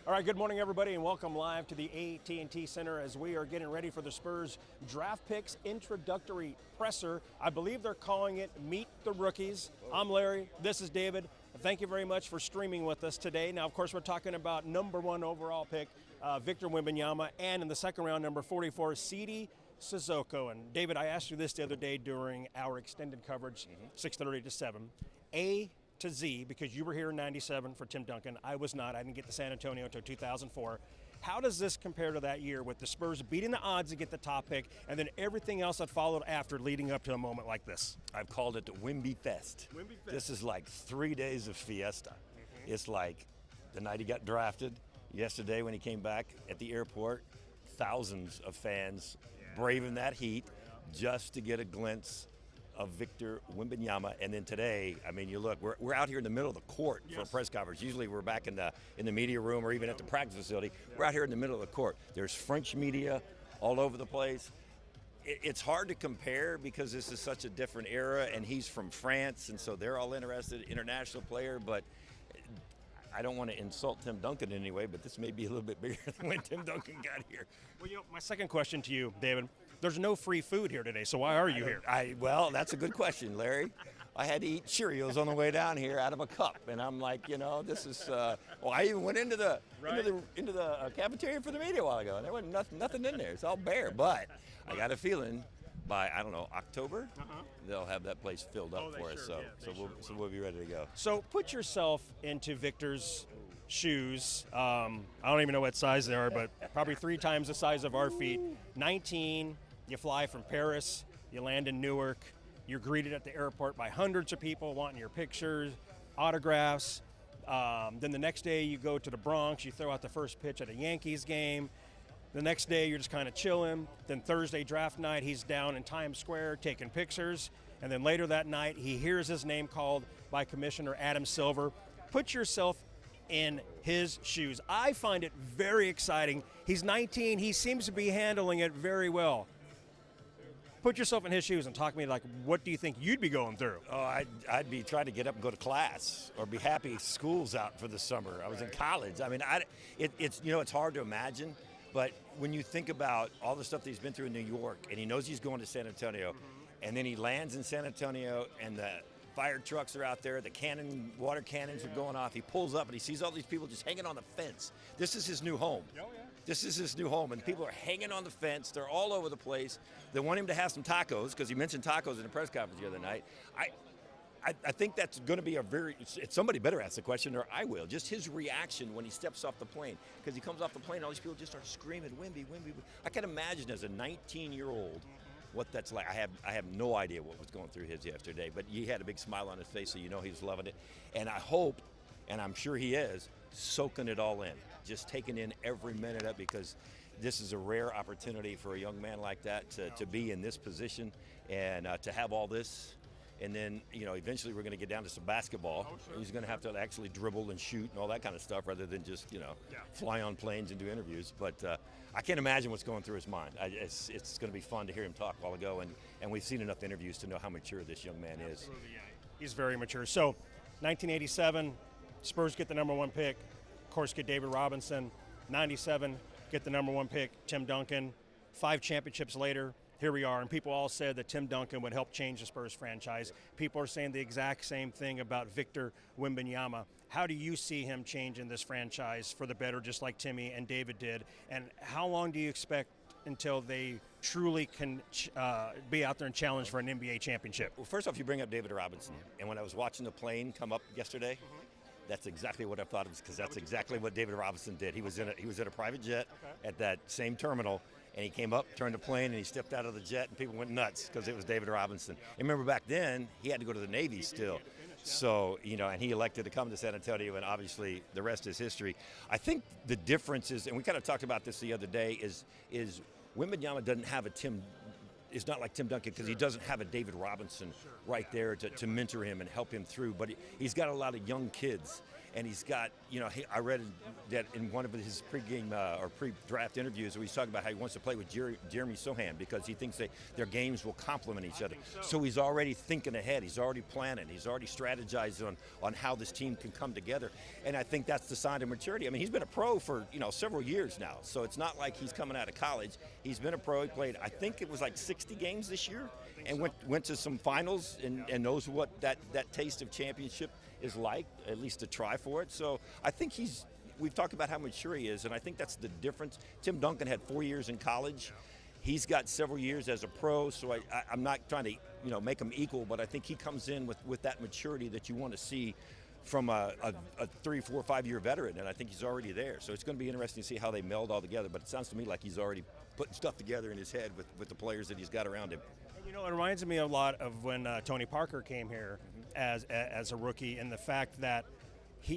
All right, good morning, everybody, and welcome live to the AT&T Center as we are getting ready for the Spurs draft picks introductory presser. I believe they're calling it Meet the Rookies. I'm Larry. This is David. Thank you very much for streaming with us today. Now, of course, we're talking about number one overall pick, Victor Wembanyama, and in the second round, number 44, Sidy Cissokho. And David, I asked you this the other day during our extended coverage, 6:30 to 7. A to Z, because you were here in 97 for Tim Duncan. I was not. I didn't get to San Antonio until 2004. How does this compare to that year with the Spurs beating the odds to get the top pick and then everything else that followed after leading up to a moment like this? I've called it the Wemby Fest. Wemby Fest. This is like 3 days of fiesta. It's like the night he got drafted, yesterday when he came back at the airport, thousands of fans braving that heat just to get a glimpse of Victor Wembanyama. And then today, I mean, you look, we're out here in the middle of the court for a press conference. Usually we're back in the media room or even at the practice facility. We're out here in the middle of the court. There's French media all over the place. It's hard to compare because this is such a different era, and he's from France, and so they're all interested, international player, but I don't want to insult Tim Duncan in any way, but this may be a little bit bigger than when Tim Duncan got here. Well, you know, my second question to you, David, there's no free food here today, so why are you here? Well, that's a good question, Larry. I had to eat Cheerios on the way down here out of a cup, and I'm like, you know, this is. Well, I even went into the cafeteria for the media a while ago, and there wasn't nothing in there. It's all bare. But I got a feeling by, I don't know, October, they'll have that place filled up for us. So we'll be ready to go. So put yourself into Victor's shoes. I don't even know what size they are, but probably 3 times the size of our feet. 19, you fly from Paris, you land in Newark, you're greeted at the airport by hundreds of people wanting your pictures, autographs. Then the next day you go to the Bronx, you throw out the first pitch at a Yankees game. The next day, you're just kind of chilling. Then Thursday draft night, he's down in Times Square taking pictures. And then later that night, he hears his name called by Commissioner Adam Silver. Put yourself in his shoes. I find it very exciting. He's 19. He seems to be handling it very well. Put yourself in his shoes and talk to me like, what do you think you'd be going through? Oh, I'd be trying to get up and go to class or be happy school's out for the summer. I was in college. I mean, it's hard to imagine. But when you think about all the stuff that he's been through in New York, and he knows he's going to San Antonio, and then he lands in San Antonio, and the fire trucks are out there, the water cannons are going off. He pulls up, and he sees all these people just hanging on the fence. This is his new home. Oh, yeah. This is his new home, and people are hanging on the fence. They're all over the place. They want him to have some tacos, because he mentioned tacos in the press conference the other night. I think that's going to be somebody better ask the question, or I will. Just his reaction when he steps off the plane. Because he comes off the plane, all these people just start screaming, Wemby, Wemby. I can imagine as a 19-year-old what that's like. I have no idea what was going through his yesterday, but he had a big smile on his face, so you know he was loving it. And I hope, and I'm sure he is, soaking it all in. Just taking in every minute of it, because this is a rare opportunity for a young man like that to be in this position and to have all this. And then, you know, eventually we're going to get down to some basketball. Oh, sure. He's going to have to actually dribble and shoot and all that kind of stuff rather than just, fly on planes and do interviews. But I can't imagine what's going through his mind. It's going to be fun to hear him talk a while ago. And we've seen enough interviews to know how mature this young man is. Absolutely, yeah. He's very mature. So, 1987, Spurs get the number one pick. Of course, get David Robinson. 97, get the number one pick, Tim Duncan. 5 championships later, here we are, and people all said that Tim Duncan would help change the Spurs franchise. People are saying the exact same thing about Victor Wembanyama. How do you see him changing this franchise for the better, just like Timmy and David did? And how long do you expect until they truly can be out there and challenge for an NBA championship? Well, first off, you bring up David Robinson, and when I was watching the plane come up yesterday, that's exactly what I thought it was, because that's exactly what David Robinson did. He was in a private jet at that same terminal, and he came up, turned the plane, and he stepped out of the jet, and people went nuts because it was David Robinson. And remember back then, he had to go to the Navy still. So, and he elected to come to San Antonio, and obviously the rest is history. I think the difference is, and we kind of talked about this the other day, is Wembanyama doesn't have a Tim. It's not like Tim Duncan, because he doesn't have a David Robinson right there to mentor him and help him through. But he's got a lot of young kids. and he's got, I read that in one of his pregame or pre-draft interviews where he's talking about how he wants to play with Jeremy Sohan because he thinks their games will complement each other. So he's already thinking ahead. He's already planning. He's already strategized on how this team can come together. And I think that's the sign of maturity. I mean, he's been a pro for, several years now. So it's not like he's coming out of college. He's been a pro. He played, I think it was like 60 games this year and went to some finals and knows what that taste of championship is like, at least to try for it. So I think we've talked about how mature he is, and I think that's the difference. Tim Duncan had 4 years in college. He's got several years as a pro, so I'm not trying to make him equal, but I think he comes in with that maturity that you want to see from a 3, 4, 5 year veteran, and I think he's already there. So it's going to be interesting to see how they meld all together, but it sounds to me like he's already putting stuff together in his head with the players that he's got around him. It reminds me a lot of when Tony Parker came here as a rookie, and the fact that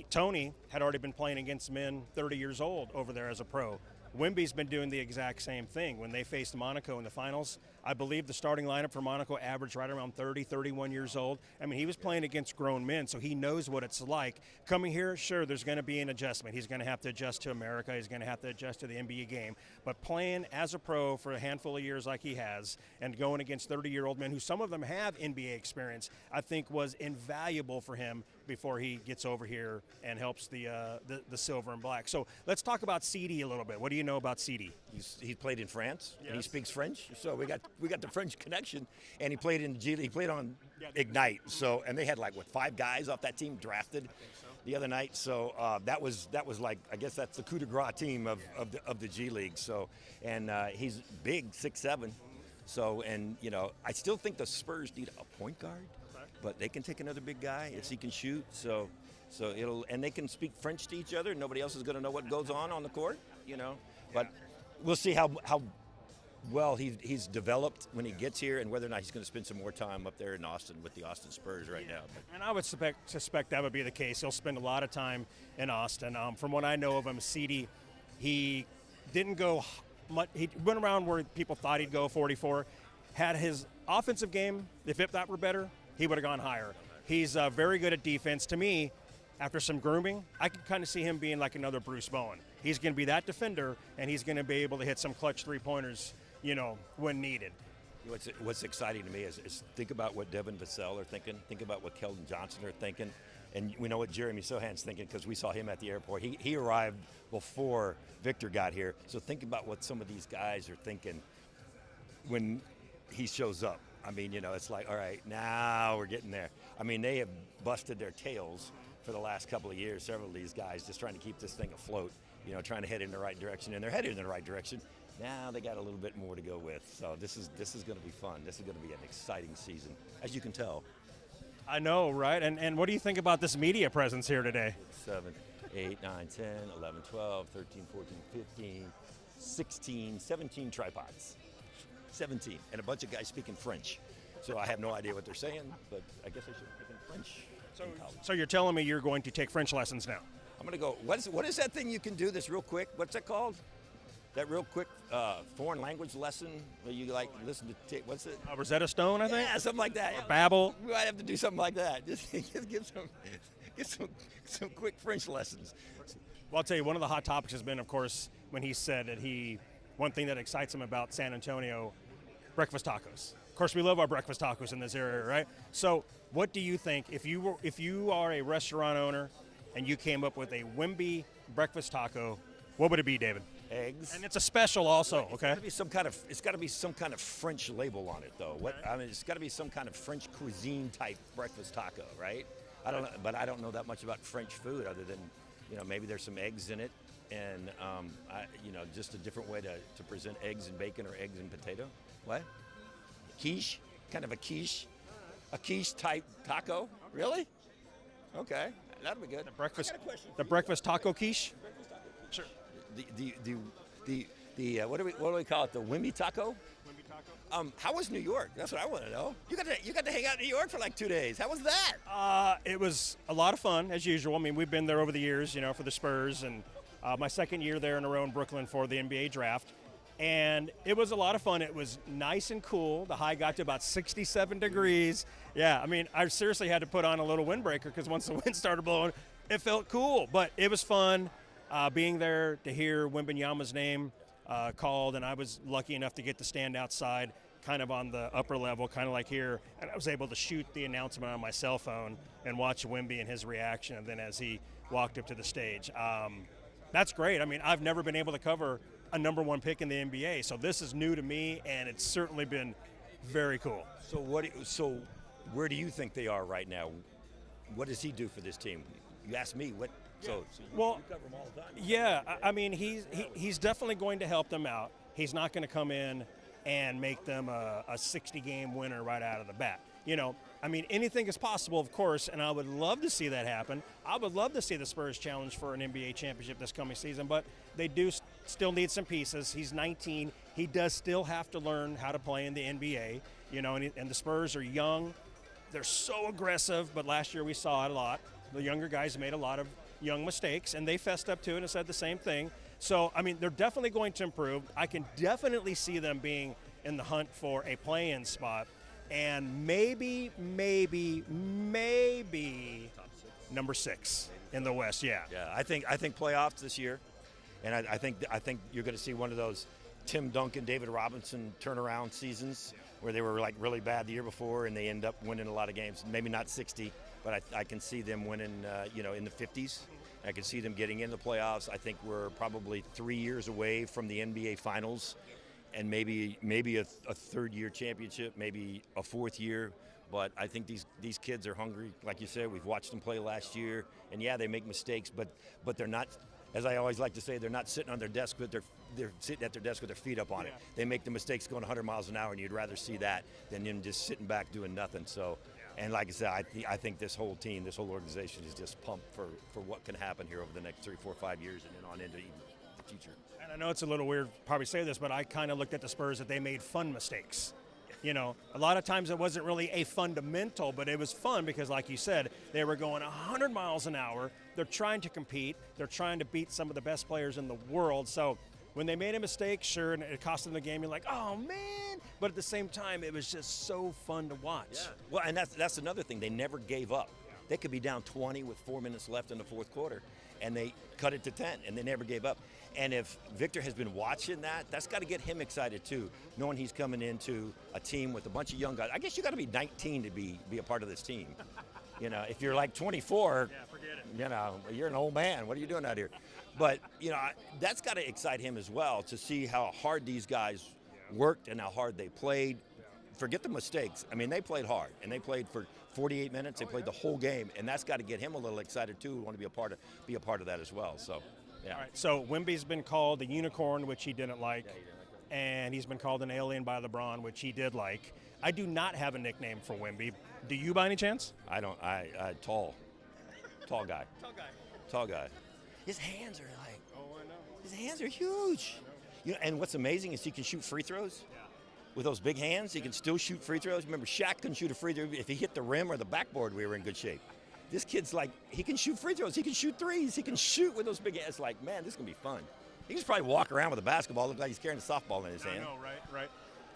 Tony had already been playing against men 30 years old over there as a pro. Wemby's been doing the exact same thing. When they faced Monaco in the finals, I believe the starting lineup for Monaco averaged right around 30, 31 years old. I mean, he was playing against grown men, so he knows what it's like. Coming here, sure, there's going to be an adjustment. He's going to have to adjust to America. He's going to have to adjust to the NBA game. But playing as a pro for a handful of years like he has and going against 30-year-old men who some of them have NBA experience, I think was invaluable for him before he gets over here and helps the silver and black. So let's talk about Sidy a little bit. What do you know about Sidy? He's played in France, yes, and he speaks French, so we got the French connection. And he played in G League. He played on Ignite, so and they had 5 guys off that team drafted the other night. So that was like, I guess that's the coup de grace team of the G League. So and he's big, 6'7". So and I still think the Spurs need a point guard. But they can take another big guy if he can shoot. So and they can speak French to each other. Nobody else is going to know what goes on the court, But we'll see how well he's developed when he gets here, and whether or not he's going to spend some more time up there in Austin with the Austin Spurs right now. And I would suspect that would be the case. He'll spend a lot of time in Austin. From what I know of him, Sidy, he didn't go much. He went around where people thought he'd go, 44. Had his offensive game, if that were better, he would have gone higher. He's very good at defense. To me, after some grooming, I could kind of see him being like another Bruce Bowen. He's going to be that defender, and he's going to be able to hit some clutch three-pointers, when needed. What's exciting to me is think about what Devin Vassell are thinking. Think about what Keldon Johnson are thinking. And we know what Jeremy Sohan's thinking because we saw him at the airport. He arrived before Victor got here. So think about what some of these guys are thinking when he shows up. I mean, it's like, all right, now we're getting there. I mean, they have busted their tails for the last couple of years, several of these guys, just trying to keep this thing afloat, trying to head in the right direction, and they're headed in the right direction. Now they got a little bit more to go with. So this is going to be fun. This is going to be an exciting season, as you can tell. I know, right? And what do you think about this media presence here today? 7, 8, 9, 10, 11, 12, 13, 14, 15, 16, 17 tripods. 17, and a bunch of guys speaking French. So I have no idea what they're saying, but I guess I should speak in French. So you're telling me you're going to take French lessons now? I'm going to go, what is that thing you can do that's real quick? What's that called? That real quick foreign language lesson where you listen to, what's it? Rosetta Stone, I think? Yeah, something like that. Or Babbel. We might have to do something like that. Just get some quick French lessons. Well, I'll tell you, one of the hot topics has been, of course, when he said that one thing that excites him about San Antonio, breakfast tacos. Of course, we love our breakfast tacos in this area, right? So what do you think, if you are a restaurant owner and you came up with a Wemby breakfast taco, what would it be, David? Eggs. And it's a special also, okay? It's got to be some kind of French label on it, though. It's got to be some kind of French cuisine type breakfast taco, right? I don't know, but I don't know that much about French food other than, maybe there's some eggs in it. And, just a different way to present eggs and bacon or eggs and potato. What? Quiche? Kind of a quiche type taco? Really? Okay, that'll be good. The breakfast taco quiche? Sure. What do we call it? The Wemby taco? Wemby taco? How was New York? That's what I want to know. You got to hang out in New York for like 2 days. How was that? It was a lot of fun, as usual. I mean, we've been there over the years, for the Spurs, and my second year there in a row in Brooklyn for the NBA draft. And it was a lot of fun. It was nice and cool. The high got to about 67 degrees. Yeah, I mean, I seriously had to put on a little windbreaker because once the wind started blowing, It felt cool, but it was fun being there to hear Wembanyama's name called, and I was lucky enough to get to stand outside kind of on the upper level, kind of like here, and I was able to shoot the announcement on my cell phone and watch Wemby and his reaction, and then as he walked up to the stage. That's great. I mean, I've never been able to cover a number one pick in the NBA, so this is new to me, and it's certainly been very cool. So where do you think they are right now? What does he do for this team? You asked me what. So you cover them all the time. Yeah, I mean, he's definitely going to help them out. He's not going to come in and make them a 60-game winner right out of the bat. You know, I mean, anything is possible, of course, and I would love to see that happen. I would love to see the Spurs challenge for an NBA championship this coming season, but they do still need some pieces. He's 19. He does still have to learn how to play in the NBA, you know, and the Spurs are young. They're so aggressive, but last year we saw it a lot. The younger guys made a lot of young mistakes, and they fessed up to it and said the same thing. So, I mean, they're definitely going to improve. I can definitely see them being in the hunt for a play-in spot, and maybe number 6 in the West. Yeah. Yeah, I think playoffs this year, and I think you're going to see one of those Tim Duncan, David Robinson turnaround seasons where they were like really bad the year before and they end up winning a lot of games. Maybe not 60, but I can see them winning, in the 50s. I can see them getting in the playoffs. I think we're probably 3 years away from the NBA Finals, and maybe a third-year championship, maybe a fourth year. But I think these kids are hungry. Like you said, we've watched them play last year, and yeah, they make mistakes, but they're not. As I always like to say, they're not sitting on their desk, but they're sitting at their desk with their feet up on it. They make the mistakes going 100 miles an hour, and you'd rather see that than them just sitting back doing nothing. So, and like I said, I think this whole team, this whole organization is just pumped for what can happen here over the next 3, 4, 5 years and then on into even the future. And I know it's a little weird to probably say this, but I kind of looked at the Spurs that they made fun mistakes. You know, a lot of times it wasn't really a fundamental, but it was fun because, like you said, they were going 100 miles an hour. They're trying to compete. They're trying to beat some of the best players in the world. So when they made a mistake, sure, and it cost them the game, you're like, oh, man. But at the same time, it was just so fun to watch. Yeah. Well, and that's another thing. They never gave up. They could be down 20 with 4 minutes left in the fourth quarter, and they cut it to 10, and they never gave up. And if Victor has been watching that's got to get him excited too, knowing he's coming into a team with a bunch of young guys. I guess you got to be 19 to be a part of this team. You know, if you're like 24, forget it. You know, you're an old man. What are you doing out here? But, you know, that's got to excite him as well to see how hard these guys worked and how hard they played. Forget the mistakes. I mean, they played hard, and they played for 48 minutes. They played the whole game, and that's got to get him a little excited too. Want to be a part of that as well. So, yeah. All right. So Wemby's been called a unicorn, which he didn't like, and he's been called an alien by LeBron, which he did like. I do not have a nickname for Wemby. Do you, by any chance? I don't. Tall guy. Tall guy. His hands are like. Oh, I know. His hands are huge. You know, and what's amazing is he can shoot free throws. Yeah. With those big hands, he can still shoot free throws. Remember, Shaq couldn't shoot a free throw. If he hit the rim or the backboard, we were in good shape. This kid's like, he can shoot free throws. He can shoot threes. He can shoot with those big hands. It's like, man, this is going to be fun. He can just probably walk around with a basketball, look like he's carrying a softball in his hand. I know, right.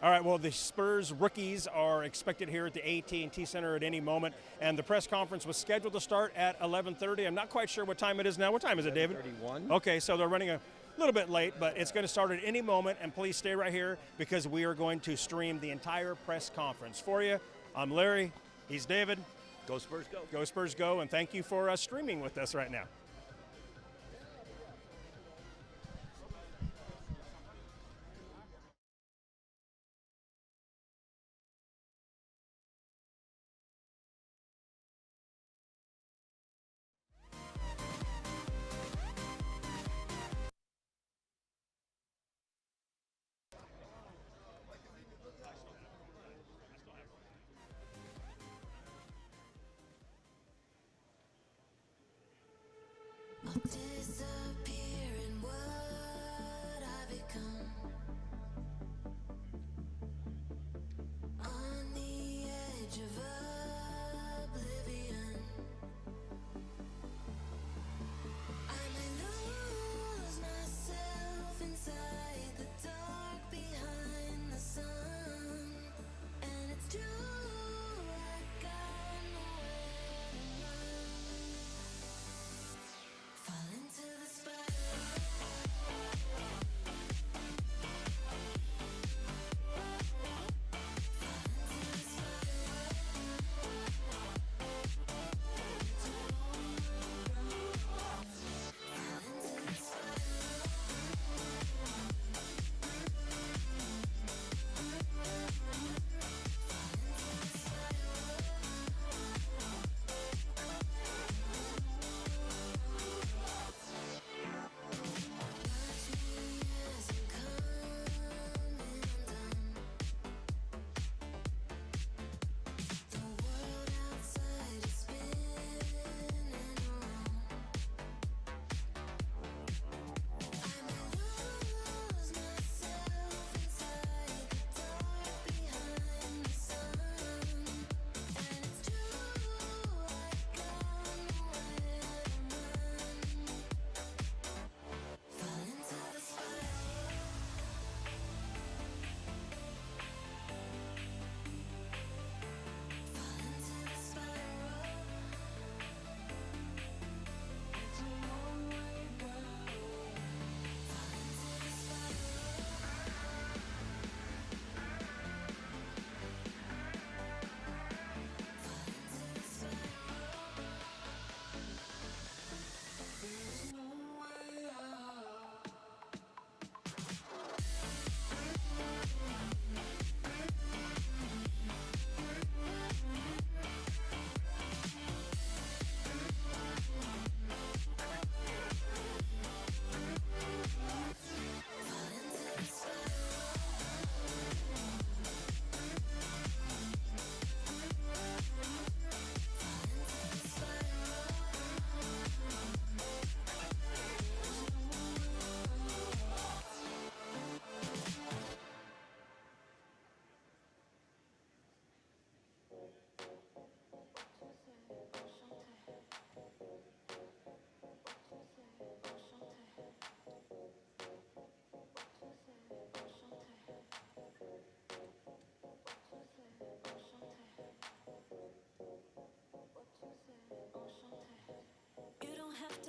All right, well, the Spurs rookies are expected here at the AT&T Center at any moment, and the press conference was scheduled to start at 11:30. I'm not quite sure what time it is now. What time is it, David? 11:31. Okay, so they're running a little bit late, but it's going to start at any moment, and please stay right here because we are going to stream the entire press conference for you. I'm Larry. He's David. Go Spurs, go. Go Spurs, go, and thank you for streaming with us right now. I'll disappear in what I become. On the edge of oblivion, I may lose myself inside the dark behind the sun. And it's true, I got nowhere to run.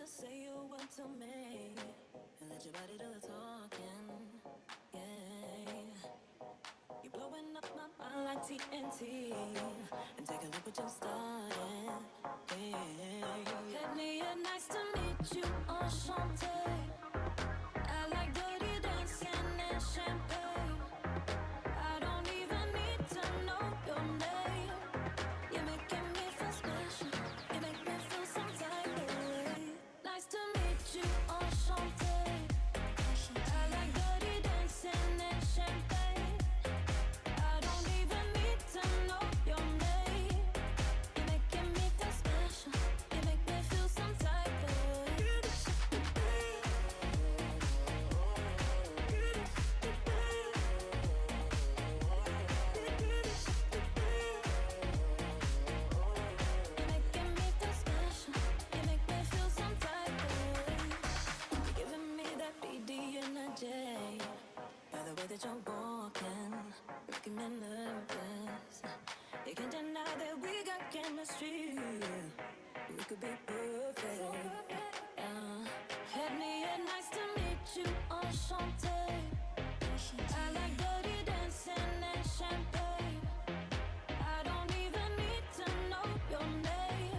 to say you want to me and let your body do the talking. Yeah, you're blowing up my mind like TNT. And take a look what you started. Yeah, Henny, nice to meet you, enchanté. I like dirty dancing and champagne. I don't even need to know your name. You're making me feel special. You make me feel some type of way. Nice to meet you, enchanté. I like dirty dancing and champagne. I don't even need to know your name. You're making me feel special. You make me feel some type of way. You're making me feel special. You make me feel some type of way. You're giving me that BD energy. By the way that you're walking, making me nervous. You can't deny that we got chemistry. We could be perfect. Henny, nice to meet you, enchanté. I like dirty dancing and champagne. I don't even need to know your name.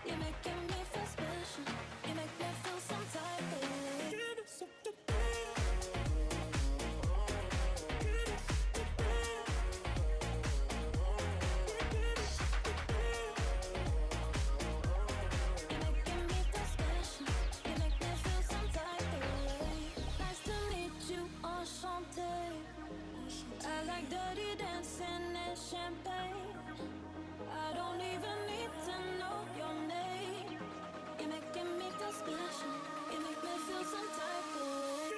You're making me feel special. You make me feel some type of way. You're making me feel special. You make me feel some type of way. Nice to meet you, enchanté. I like dirty dancing and champagne. I don't even need to know your name. You're making me feel special. You make me feel some type of way.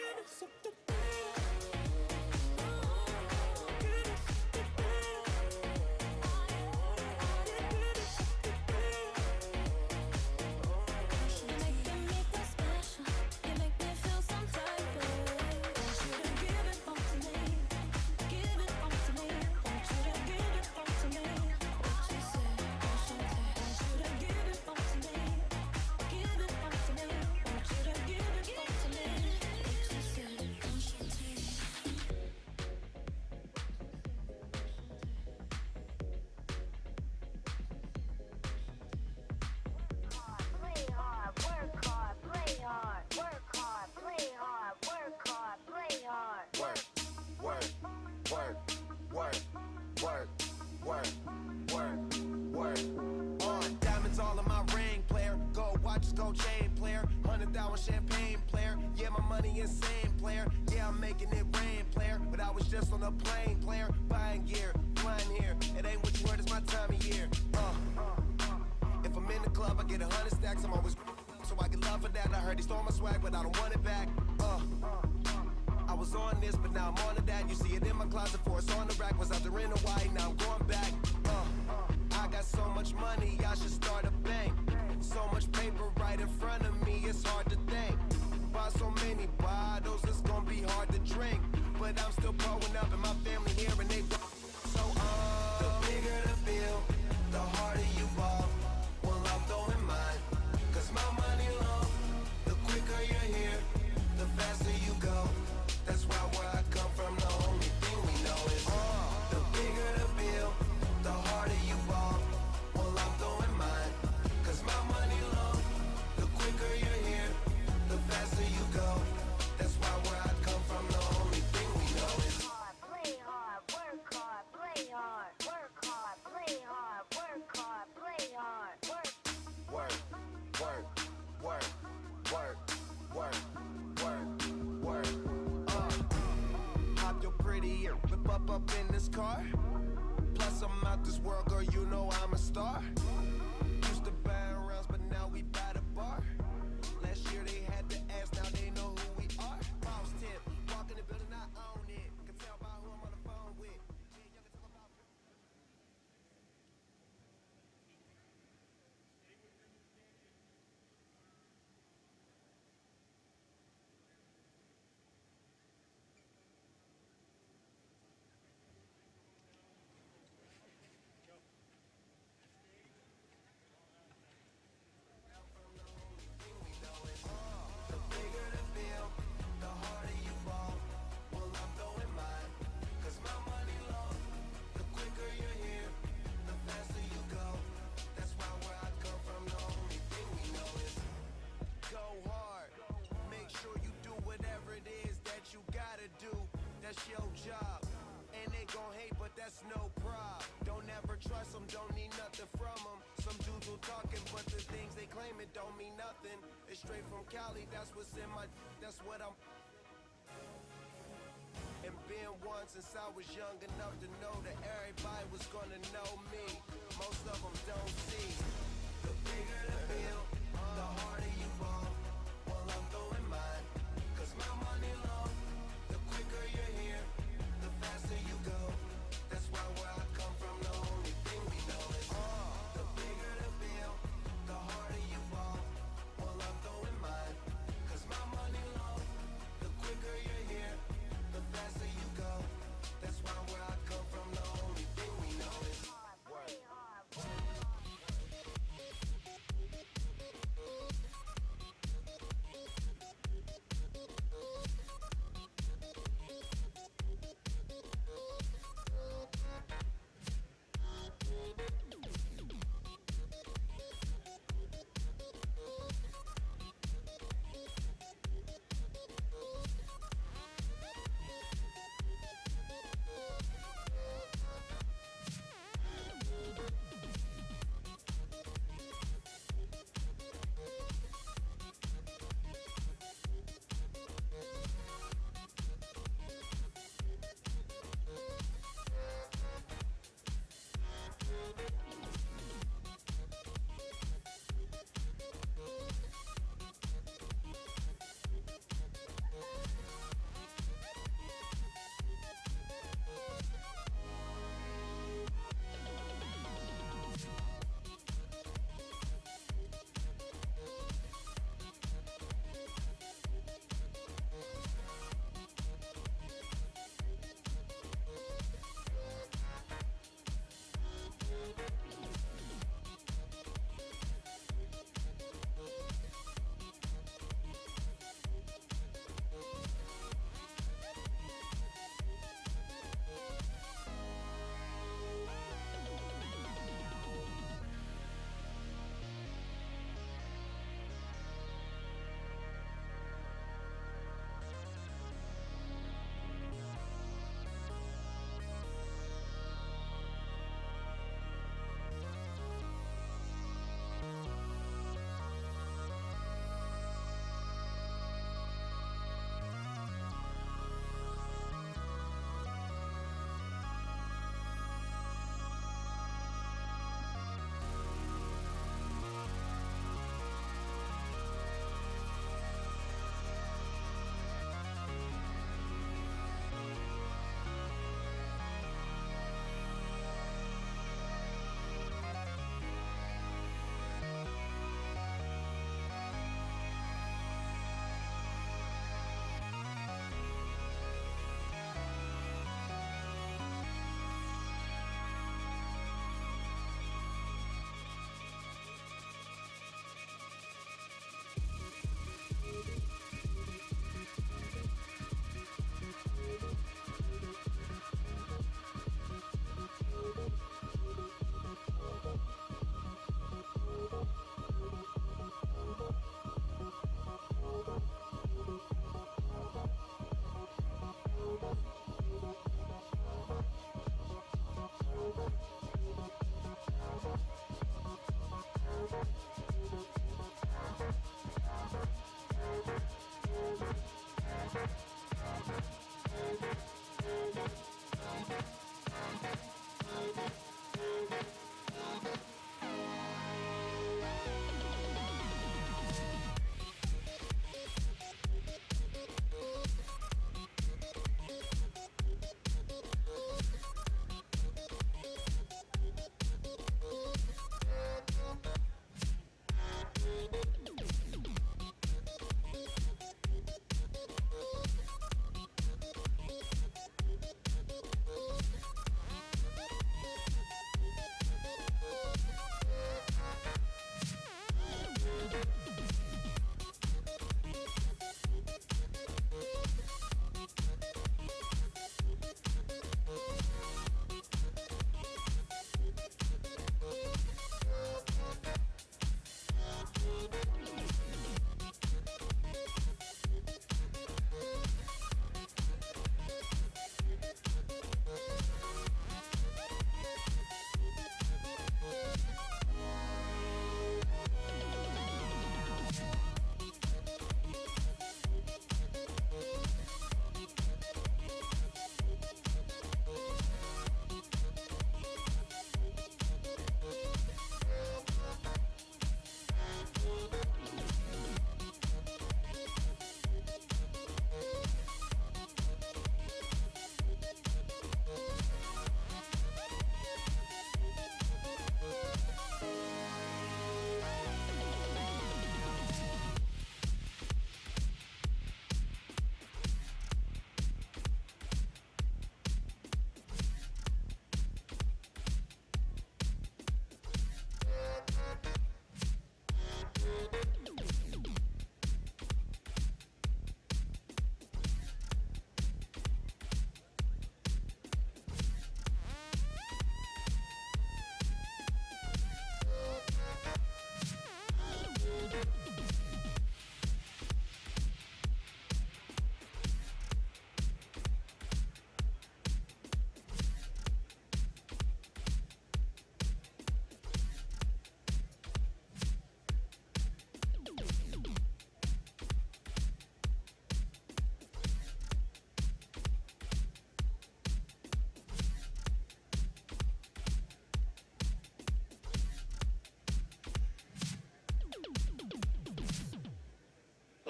You're making me feel special. You make me feel some type of way. Want you to give it all to me. Give it all to me. Want you to give it all to me. What you say, enchanté. Want you to give it all to me. Give it all to me. Want you to give it all to me. What you say, enchanté. Play hard, work hard, play hard, work hard, play hard, work hard, play hard. Work, work, work, work, work, work, work, work. On diamonds all in my ring, player. Gold watches, gold chain, player. 100,000 champagne, player. Yeah, my money insane, player. Yeah, I'm making it rain, player. But I was just on a plane, player. Buying gear, flying here. It ain't what you heard, it's my time of year. If I'm in the club, I get 100 stacks. I'm always so I get love for that. I heard he stole my swag, but I don't want it back. I was on this, but now I'm on to that. You see it in my closet for it's on the rack. Was out there in Hawaii, now I'm going back. I got so much money, I should start a bank. So much paper right in front of me, it's hard to think. Buy so many bottles, it's gonna be hard to drink. But I'm still growing up, and my family here, and they so the bigger the bill, the harder you ball. Well, I'm throwing mine, 'cause my money long. The quicker you're here, the faster you go. That's why where I come from, the only thing we know is the bigger the bill, the harder the things they claim, it don't mean nothing. It's straight from Cali, that's what's in my, that's what I'm. And been one since I was young enough to know that everybody was gonna know me. Most of them don't see. The bigger the bill, the harder you ball. Well, I'm throwing mine, cause my money long. The quicker you're here, the faster you go. That's why where I come from, the only thing we know is the bigger the bill, the harder you ball. Well, I'm throwing mine, cause my money long. The quicker you're here, the faster you go. That's why where I come from, the only thing we know is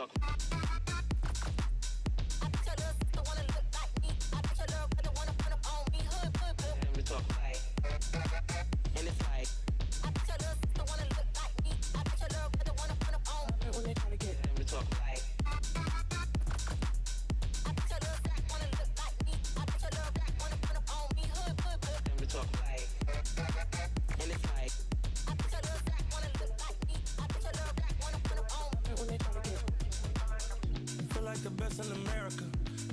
talk. I bet your little sister wanna look like me. I bet your little brother wanna run up on me. Hood. Let me talk like, and it's like. I bet your little sister wanna look like me. I bet your little brother wanna run up on me. When they try to get, let me talk like. I bet your little black wanna look like me. I bet your little black wanna run up on me. Hood. Let me talk like, and it's like. I bet your little black wanna look like me. I bet your little black wanna run up on me. When they try to get. Feel like the best in America.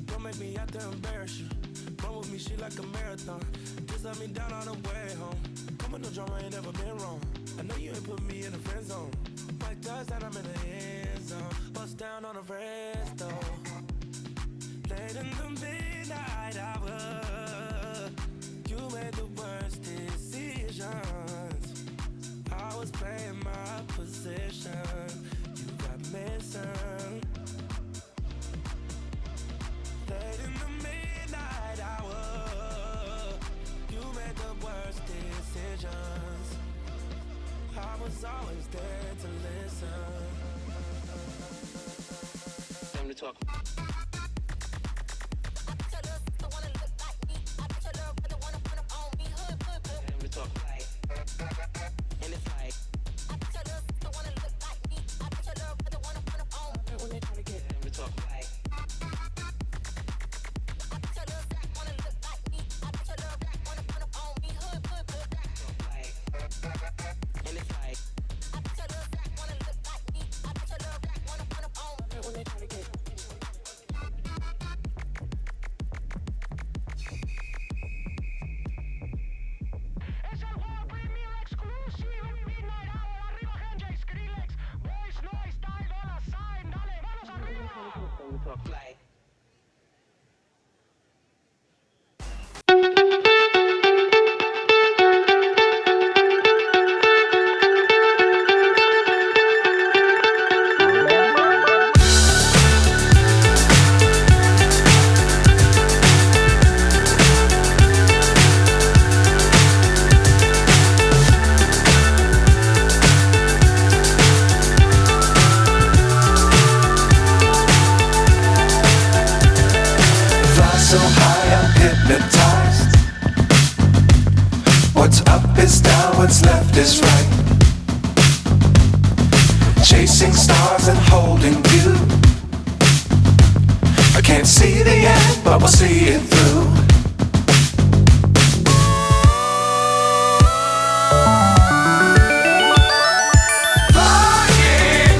Don't make me out there embarrass you. Run with me, she like a marathon. Just let me down all the way home. Come with no drama, ain't never been wrong. I know you ain't put me in the friend zone. Like touchdown, I'm in the end zone. Bust down on the resto. Late in the midnight hour, you made the worst decisions. I was playing my position. You got missing. Late in the midnight hour, you made the worst decisions. I was always there to listen. Time to talk. I bet your little sister wanna look like me. I bet your little brother wanna run up on me. Hood. Time to talk like, and it's like. I bet your little sister wanna look like me. I bet your little brother wanna run up on me. When they try to get, time to talk like. I bet your little black wanna look like me. I bet your little black wanna run up on me. Hood. Like, and it's like. I bet your little black wanna look like me. I bet your little black wanna run up on me. When they try to get. Es el juego Premier Exclusive en Midnight Hour. Arriba, gente, Skrillex. Boys, noise, die, dollar sign. Dale, manos arriba. Time to talk like. Fly so high, I'm hypnotized. What's up is down, what's left is right. Chasing stars and holding you. I can't see the end, but we'll see it through. Flying,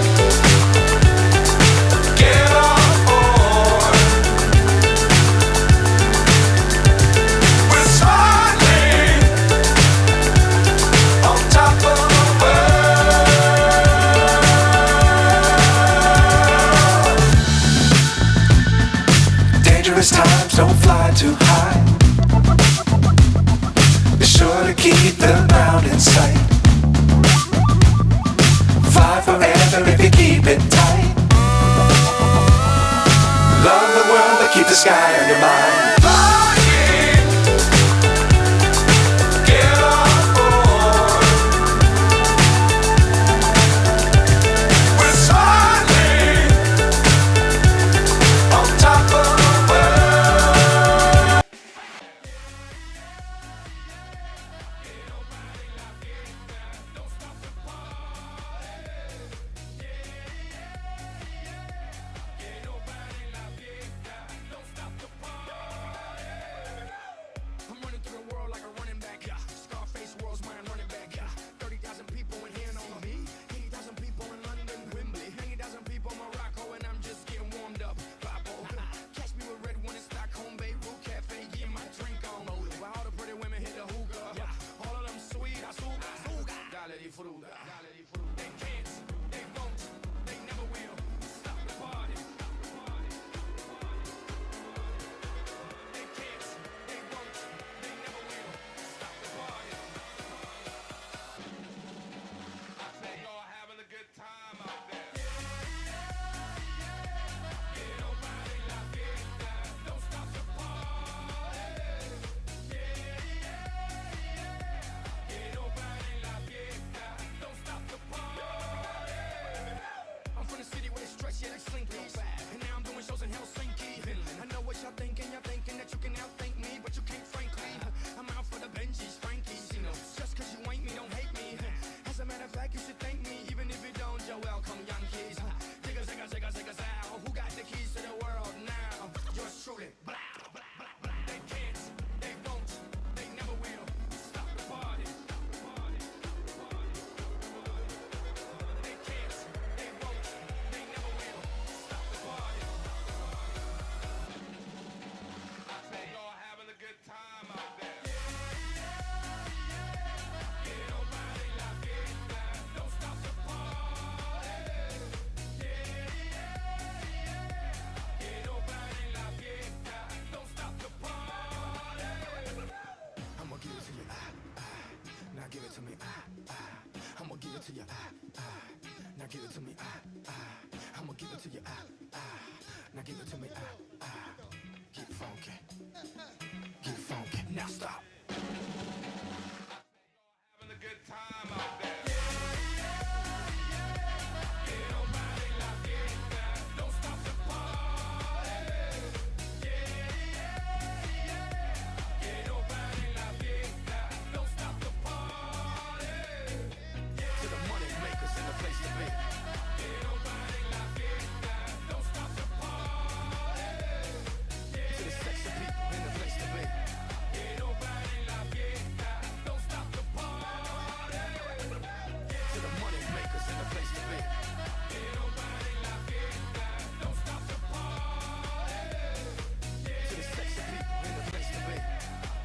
get on board. We're smiling on top of the world. Dangerous times, don't fly too high. Be sure to keep the ground in sight. Fly forever if you keep it tight. Love the world, but keep the sky on your mind. Flying, get on board. We're smiling on top of the world. I'm running through the world like a running back. Scarface, world's mine, running back. 30,000 people in here on me. 80,000 people in London, Wembley. 90,000 people in Morocco, and I'm just getting warmed up. Papo. Catch me with red one in Stockholm, Beirut Cafe, getting my drink on. While all the pretty women hit the hookah. All of them sweet, azúcar. Dale di fruta. They can't, they won't, they never will stop the party. They can't, they won't, they never will stop the party. I say y'all having a good time out there. Que no pare la fiesta, don't stop the party. Que no pare la fiesta, don't stop the party. me, I'ma give it to you, now give it to me, I'ma give it to you, now give it to me, get funky, now stop. Having a good time out there. Don't stop the party. Que no pare la fiesta. Don't stop the party. To the money makers in the place to be. Que no pare la fiesta. Don't stop the party. To the sexy people in the place to be. Que no pare la fiesta. Don't stop the party. To the money makers in the place to be. Que no pare la fiesta. Don't stop the party. To the sexy people in the place to be.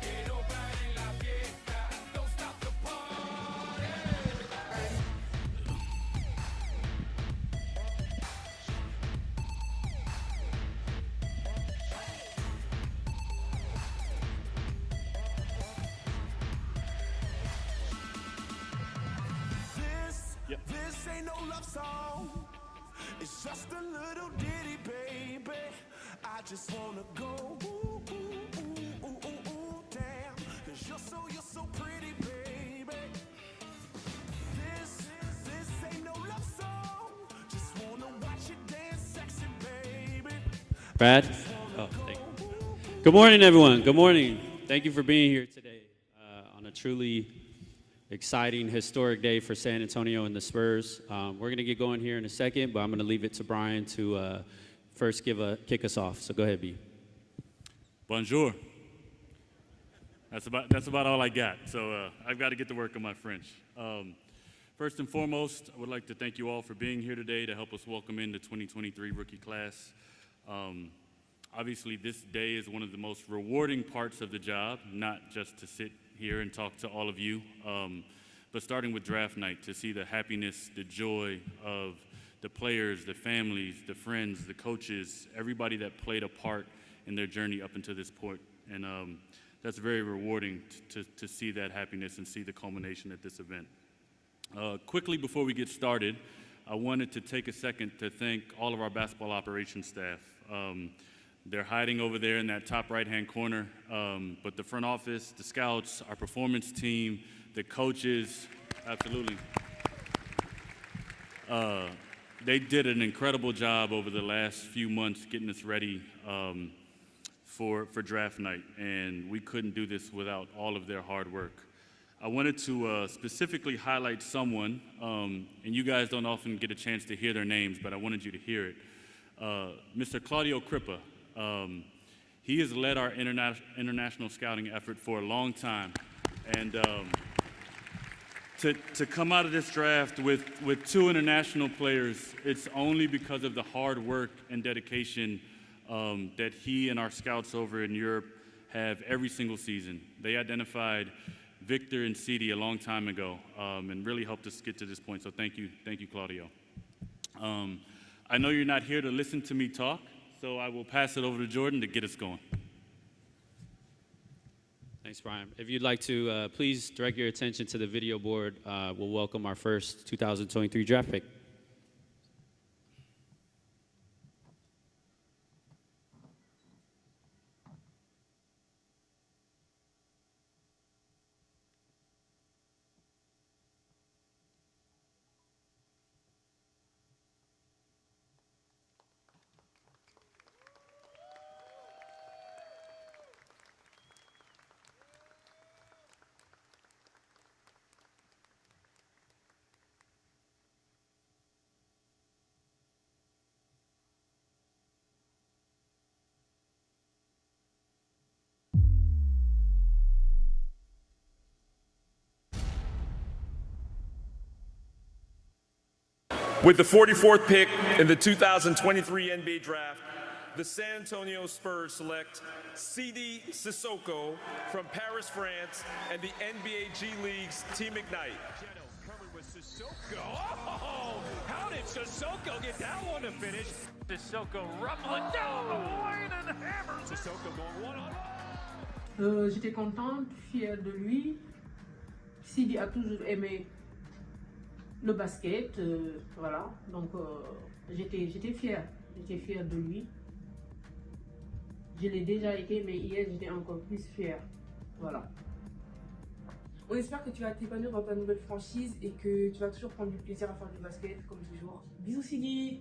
Que no pare la fiesta. Don't stop the party. This ain't no love song. It's just a little ditty, baby. I just wanna go ooh, ooh, ooh, ooh, ooh, ooh, damn. 'Cause you're so pretty, baby. This ain't no love song. Just wanna watch you dance sexy, baby. Brad? Oh, thank you. Good morning, everyone. Good morning. Thank you for being here today on a truly exciting, historic day for San Antonio and the Spurs. We're going to get going here in a second, but I'm going to leave it to Brian to first kick us off. So go ahead, B. Bonjour. That's about all I got. So I've got to get to work on my French. First and foremost, I would like to thank you all for being here today to help us welcome in the 2023 rookie class. Obviously, this day is one of the most rewarding parts of the job, not just to sit here and talk to all of you, but starting with draft night, to see the happiness, the joy of the players, the families, the friends, the coaches, everybody that played a part in their journey up until this point. And that's very rewarding to see that happiness and see the culmination at this event. Quickly before we get started, I wanted to take a second to thank all of our basketball operations staff. They're hiding over there in that top right-hand corner, but the front office, the scouts, our performance team, the coaches, absolutely. They did an incredible job over the last few months getting us ready for draft night, and we couldn't do this without all of their hard work. I wanted to specifically highlight someone, and you guys don't often get a chance to hear their names, but I wanted you to hear it. Mr. Claudio Crippa. He has led our international scouting effort for a long time, and to come out of this draft with 2 international players, it's only because of the hard work and dedication that he and our scouts over in Europe have every single season. They identified Victor and Sidy a long time ago and really helped us get to this point, so thank you, Claudio. I know you're not here to listen to me talk, so I will pass it over to Jordan to get us going. Thanks, Brian. If you'd like to, please direct your attention to the video board. We'll welcome our first 2023 draft pick. With the 44th pick in the 2023 NBA Draft, the San Antonio Spurs select Sidy Cissokho from Paris, France, and the NBA G League's Team Ignite. Covered with Cissoko. Oh, how did Cissoko get that one to finish? Cissoko rumbling down the lane and hammers. Cissoko going one-on-one. J'étais contente, fière de lui. Sidy a toujours aimé le basket, voilà. Donc j'étais fière de lui. Je l'ai déjà été, mais hier j'étais encore plus fière, voilà. On espère que tu vas t'épanouir dans ta nouvelle franchise et que tu vas toujours prendre du plaisir à faire du basket, comme toujours. Bisous Sidy.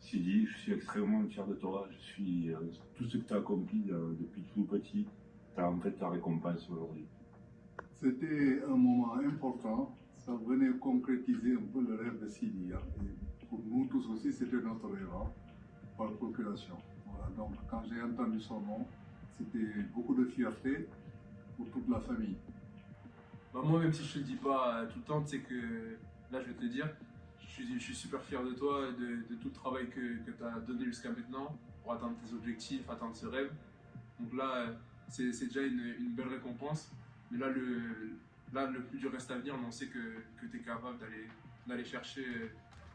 Sidy, je suis extrêmement fier de toi. Je suis tout ce que tu as accompli depuis tout petit. Tu as en fait ta récompense aujourd'hui. C'était un moment important. Ça venait concrétiser un peu le rêve de Sidy. Hein. Et pour nous tous aussi, c'était notre rêve, hein, par procuration. Voilà. Donc quand j'ai entendu son nom, c'était beaucoup de fierté pour toute la famille. Bah moi, même si je te le dis pas tout le temps, tu sais que là, je vais te le dire, je suis super fier de toi et de tout le travail que tu as donné jusqu'à maintenant pour atteindre tes objectifs, atteindre ce rêve. Donc là, c'est déjà une belle récompense. Mais là, le plus dur reste à venir, mais on sait que tu es capable d'aller chercher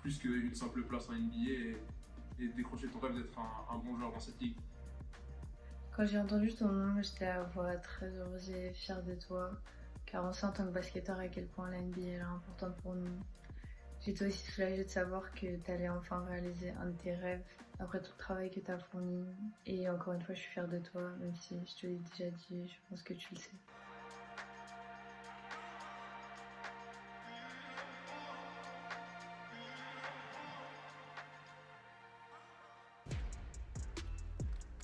plus qu'une simple place en NBA et décrocher ton rêve d'être un bon joueur dans cette ligue. Quand j'ai entendu ton nom, j'étais à la fois très heureuse et fière de toi. Car on sait en tant que basketteur à quel point la NBA est importante pour nous. J'étais aussi soulagée de savoir que tu allais enfin réaliser un de tes rêves après tout le travail que tu as fourni. Et encore une fois, je suis fière de toi, même si je te l'ai déjà dit, je pense que tu le sais.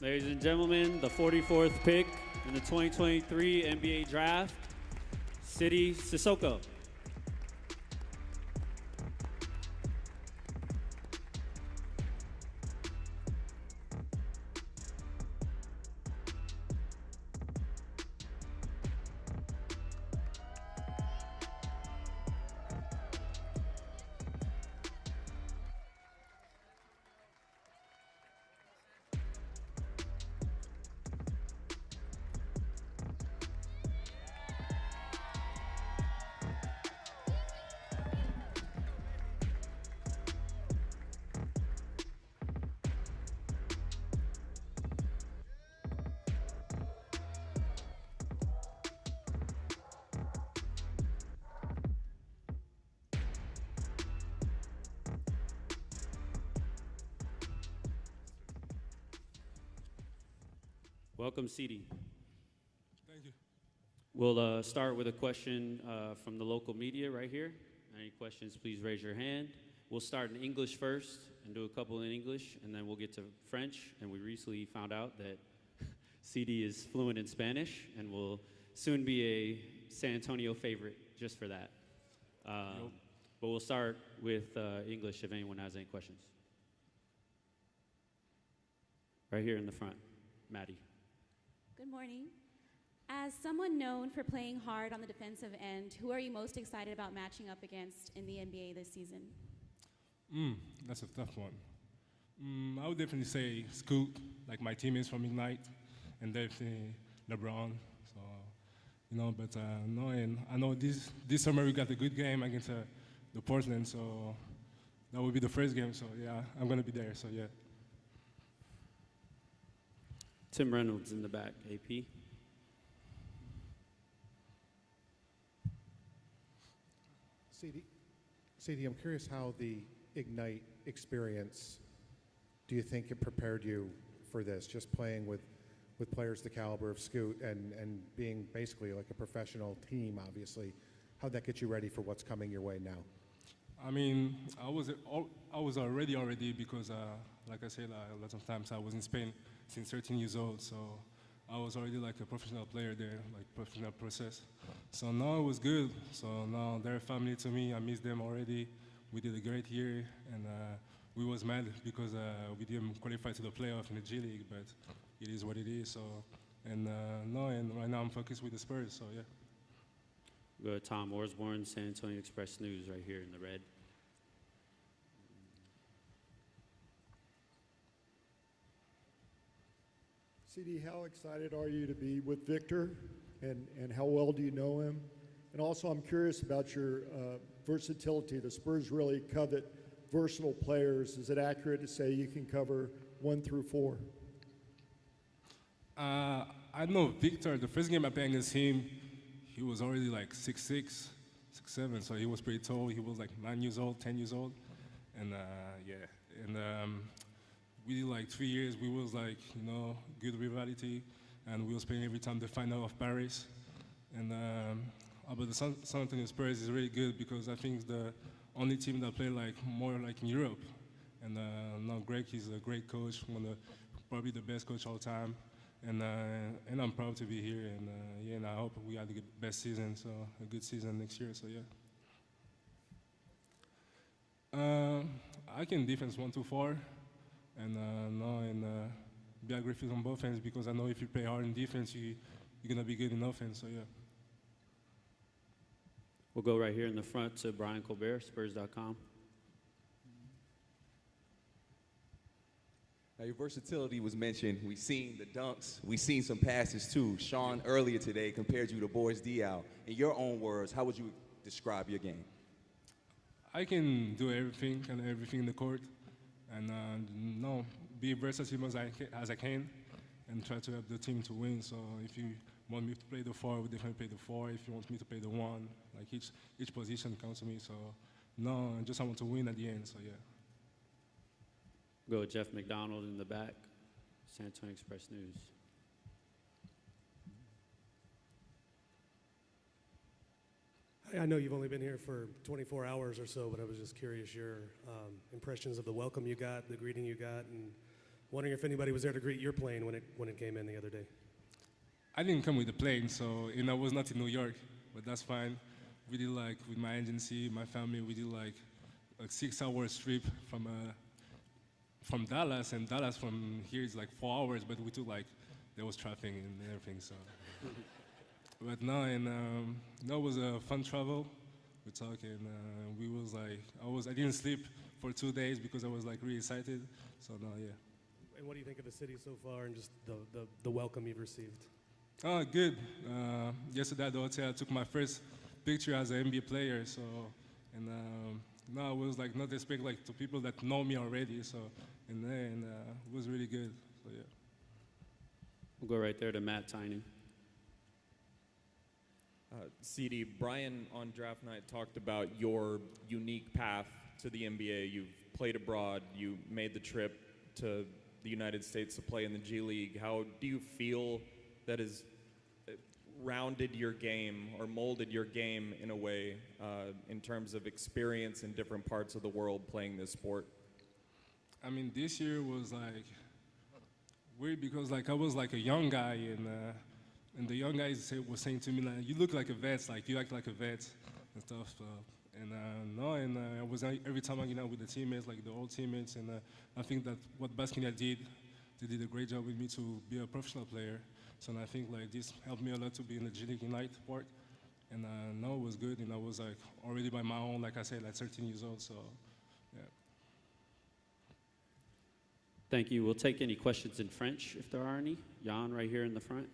Ladies and gentlemen, the 44th pick in the 2023 NBA Draft, Sidy Cissokho. Welcome, Sidy. Thank you. We'll start with a question from the local media right here. Any questions, please raise your hand. We'll start in English first and do a couple in English, and then we'll get to French. And we recently found out that Sidy is fluent in Spanish and will soon be a San Antonio favorite just for that. But we'll start with English if anyone has any questions. Right here in the front, Maddie. Good morning. As someone known for playing hard on the defensive end, who are you most excited about matching up against in the NBA this season? That's a tough one. I would definitely say Scoot, like my teammates from Ignite, and definitely LeBron. So, but no, and I know this summer we got a good game against the Portland, so that will be the first game. So yeah, I'm gonna be there. So yeah. Tim Reynolds in the back, AP. Sidy, I'm curious how the Ignite experience, do you think it prepared you for this? Just playing with players the caliber of Scoot and being basically like a professional team, obviously. How'd that get you ready for what's coming your way now? I mean, I was already because, like I said, a lot of times I was in Spain since 13 years old, so I was already like a professional player there, like professional process. So now it was good. So now they're family to me. I miss them already. We did a great year, and we was mad because we didn't qualify to the playoff in the G League, but it is what it is. So, and right now I'm focused with the Spurs. So yeah. We'll go to Tom Orsborn, San Antonio Express News, right here in the red. Sidy, how excited are you to be with Victor, and how well do you know him? And also, I'm curious about your versatility. The Spurs really covet versatile players. Is it accurate to say you can cover 1 through 4? I know Victor. The first game I played against him, he was already like 6'6", 6'7", so he was pretty tall. He was like 9 years old, 10 years old, and we did like 3 years. We was like, good rivalry, and we was playing every time the final of Paris. And but the San Antonio Spurs is really good because I think it's the only team that play like more like in Europe. And now Greg is a great coach, probably the best coach all time. And I'm proud to be here. And I hope we have the best season, so a good season next year. So I can defense 1-4, and be aggressive on both ends because I know if you play hard in defense, you're gonna be good in offense. So We'll go right here in the front to Brian Colbert, Spurs.com. Now, your versatility was mentioned. We've seen the dunks. We've seen some passes, too. Sean, earlier today, compared you to Boris Diaw. In your own words, how would you describe your game? I can do everything in the court. And be versatile as I can and try to help the team to win. So if you want me to play the 4, we definitely play the 4. If you want me to play the 1, like each position counts to me. So I want to win at the end. So Go with Jeff McDonald in the back, San Antonio Express News. I know you've only been here for 24 hours or so, but I was just curious your impressions of the welcome you got, the greeting you got, and wondering if anybody was there to greet your plane when it came in the other day. I didn't come with the plane, so I was not in New York, but that's fine. We did with my agency, my family, we did a 6-hour trip from Dallas, and Dallas from here is 4 hours, but we took there was traffic and everything, so. But it was a fun travel. We talked, and I didn't sleep for 2 days because I was really excited. So And what do you think of the city so far and just the welcome you've received? Oh, good. Yesterday at the hotel, I took my first picture as an NBA player. So, I was not expecting to people that know me already. So, and it was really good. So We'll go right there to Matt Tiny. Sidy, Brian on draft night talked about your unique path to the NBA. You've played abroad. You made the trip to the United States to play in the G League. How do you feel that has rounded your game or molded your game in a way in terms of experience in different parts of the world playing this sport? I mean, this year was weird because I was a young guy and the young guys were saying to me, you look like a vet, you act like a vet and stuff. I was every time hanging out with the teammates, the old teammates, and I think that what Basquiat did, they did a great job with me to be a professional player. So I think this helped me a lot to be in the G League Ignite part. And it was good, and I was already by my own, like I said, 13 years old, so yeah. Thank you. We'll take any questions in French if there are any. Jan, right here in the front.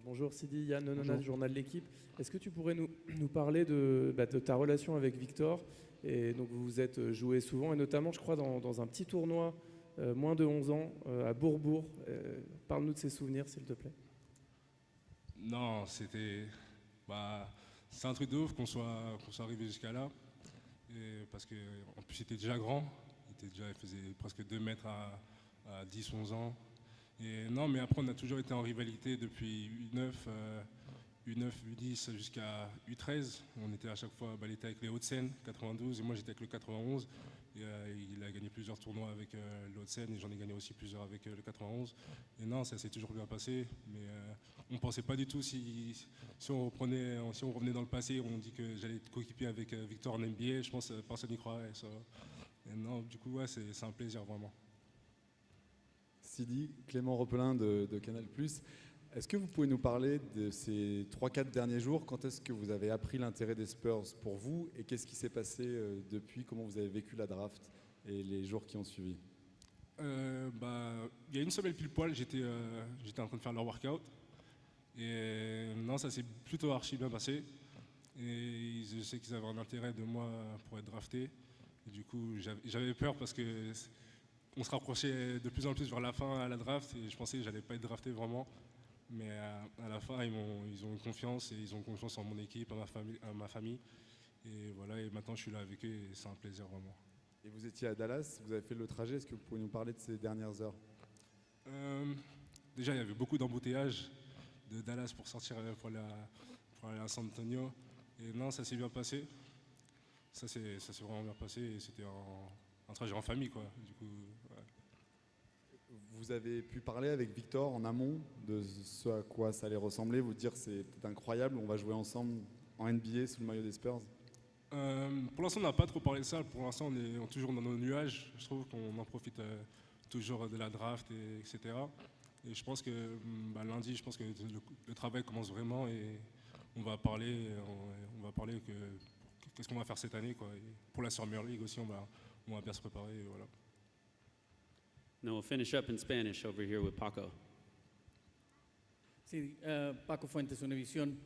Bonjour Sidy, Yann Nonona, journal de l'équipe. Est-ce que tu pourrais nous parler de ta relation avec Victor? Et donc vous vous êtes joué souvent, et notamment je crois dans un petit tournoi moins de 11 ans à Bourbourg. Parle-nous de ces souvenirs s'il te plaît. Non, c'était... c'est un truc de ouf qu'on soit arrivé jusqu'à là. Et parce qu'en plus il était déjà grand, il faisait presque 2 mètres à 10-11 ans. Et non, mais après on a toujours été en rivalité depuis U9, U10 jusqu'à U13. On était à chaque fois balayé avec les Hauts-de-Seine, 92, et moi j'étais avec le 91. Et, il a gagné plusieurs tournois avec le Hauts-de-Seine et j'en ai gagné aussi plusieurs avec le 91. Et non, ça s'est toujours bien passé, mais on ne pensait pas du tout si on revenait dans le passé, on dit que j'allais être coéquipier avec Victor en NBA, je pense que personne n'y croirait. Et non, du coup, ouais, c'est un plaisir vraiment. Sidy, Clément Repelin de Canal+. Est-ce que vous pouvez nous parler de ces 3-4 derniers jours? Quand est-ce que vous avez appris l'intérêt des Spurs pour vous et qu'est-ce qui s'est passé depuis? Comment vous avez vécu la draft et les jours qui ont suivi? Il y a une semaine pile poil, j'étais en train de faire leur workout. Et non, ça s'est plutôt archi bien passé. Et je sais qu'ils avaient un intérêt de moi pour être drafté. Et du coup, j'avais peur parce que on se rapprochait de plus en plus vers la fin à la draft et je pensais que j'allais pas être drafté vraiment. Mais à la fin, ils ont eu confiance et ils ont confiance en mon équipe, à ma famille. Et voilà, et maintenant je suis là avec eux et c'est un plaisir vraiment. Et vous étiez à Dallas, vous avez fait le trajet, est-ce que vous pouvez nous parler de ces dernières heures? Déjà, il y avait beaucoup d'embouteillages de Dallas pour sortir pour aller à San Antonio. Et non, ça s'est bien passé. Ça s'est vraiment bien passé et c'était un trajet en famille, quoi. Du coup, ouais. Vous avez pu parler avec Victor en amont de ce à quoi ça allait ressembler, vous dire c'est peut-être incroyable, on va jouer ensemble en NBA sous le maillot des Spurs? Pour l'instant, on n'a pas trop parlé de ça. Pour l'instant, on est toujours dans nos nuages. Je trouve qu'on en profite toujours de la draft, etc. Et je pense que lundi, je pense que le travail commence vraiment et on va parler que qu'est-ce qu'on va faire cette année, quoi. Et pour la Summer League aussi, on va bien se préparer. Et voilà. Now we'll finish up in Spanish over here with Paco. Sí, Paco Fuentes, Univisión.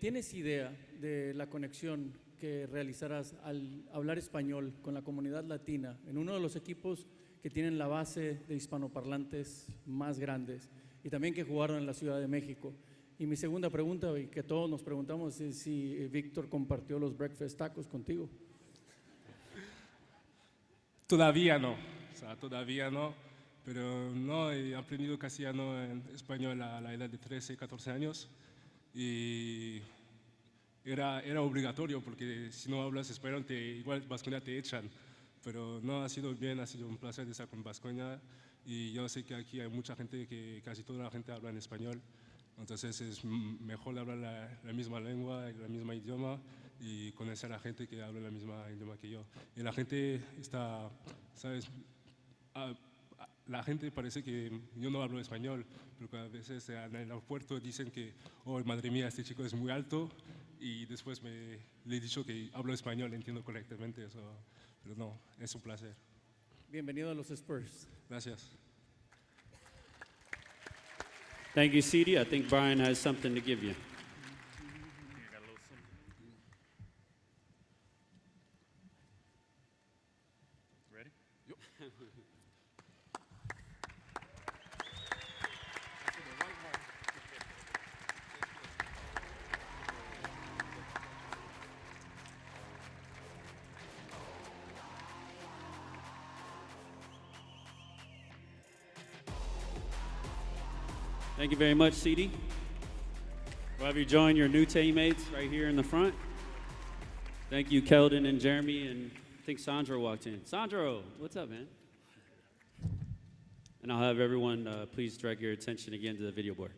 ¿Tienes idea de la conexión que realizarás al hablar español con la comunidad latina en uno de los equipos que tienen la base de hispanoparlantes más grandes y también que jugaron en la Ciudad de México? Y mi segunda pregunta, y que todos nos preguntamos, es si Víctor compartió los breakfast tacos contigo. Todavía no, o sea, todavía no, pero no, he aprendido castellano en español a la edad de 13, 14 años y era obligatorio porque si no hablas español, igual Vasconia te echan, pero no, ha sido bien, ha sido un placer estar con Vasconia y yo sé que aquí hay mucha gente, que casi toda la gente habla en español, entonces es mejor hablar la misma lengua, el mismo idioma y conocer a la gente que habla el mismo idioma que yo. Y la gente está, ¿sabes? La gente parece que yo no hablo español, pero a veces en el aeropuerto dicen que, oh, madre mía, este chico es muy alto, y después le he dicho que hablo español, entiendo correctamente eso, pero no, es un placer. Bienvenido a los Spurs. Gracias. Thank you, Sidy. I think Brian has something to give you. Ready? Yep. Thank you very much, Sidy. We'll have you join your new teammates right here in the front. Thank you, Keldon and Jeremy, and I think Sandro walked in. Sandro, what's up, man? And I'll have everyone please direct your attention again to the video board.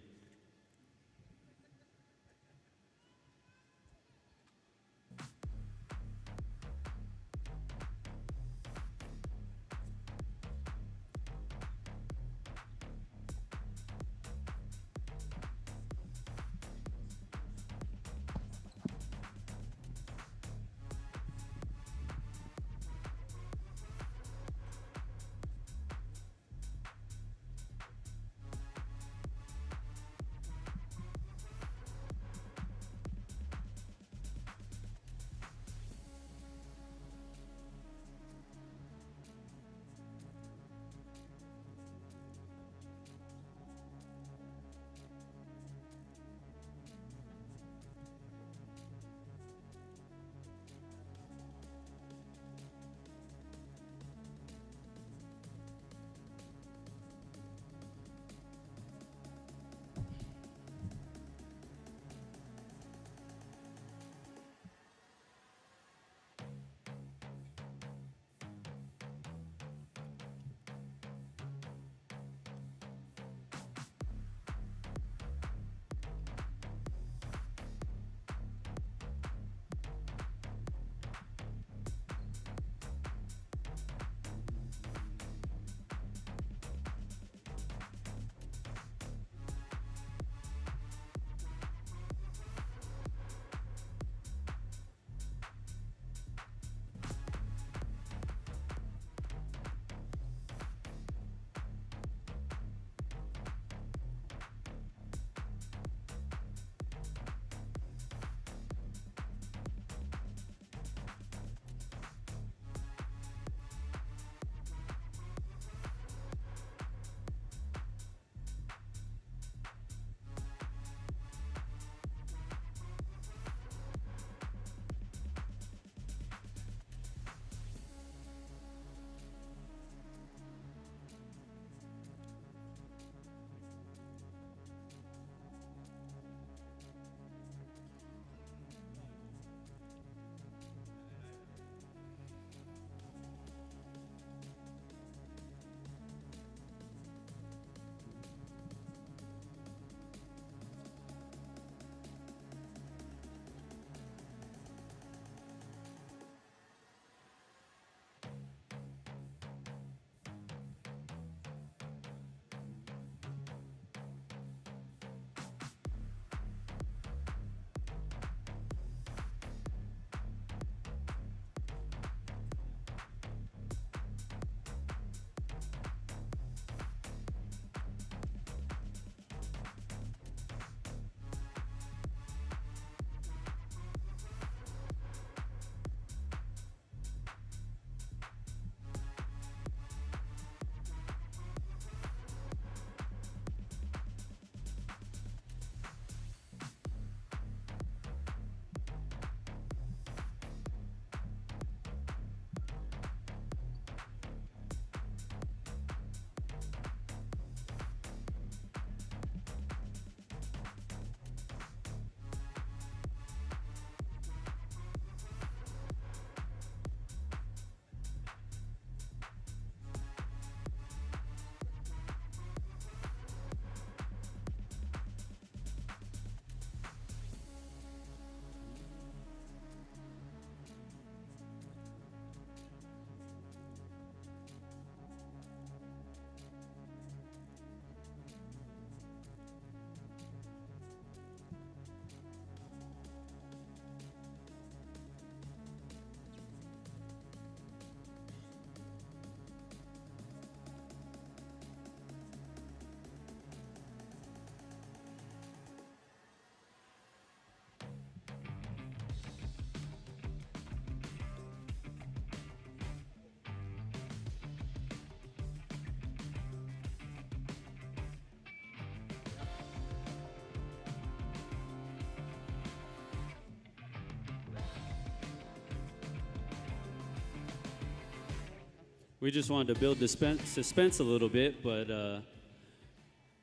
We just wanted to build the suspense a little bit, but the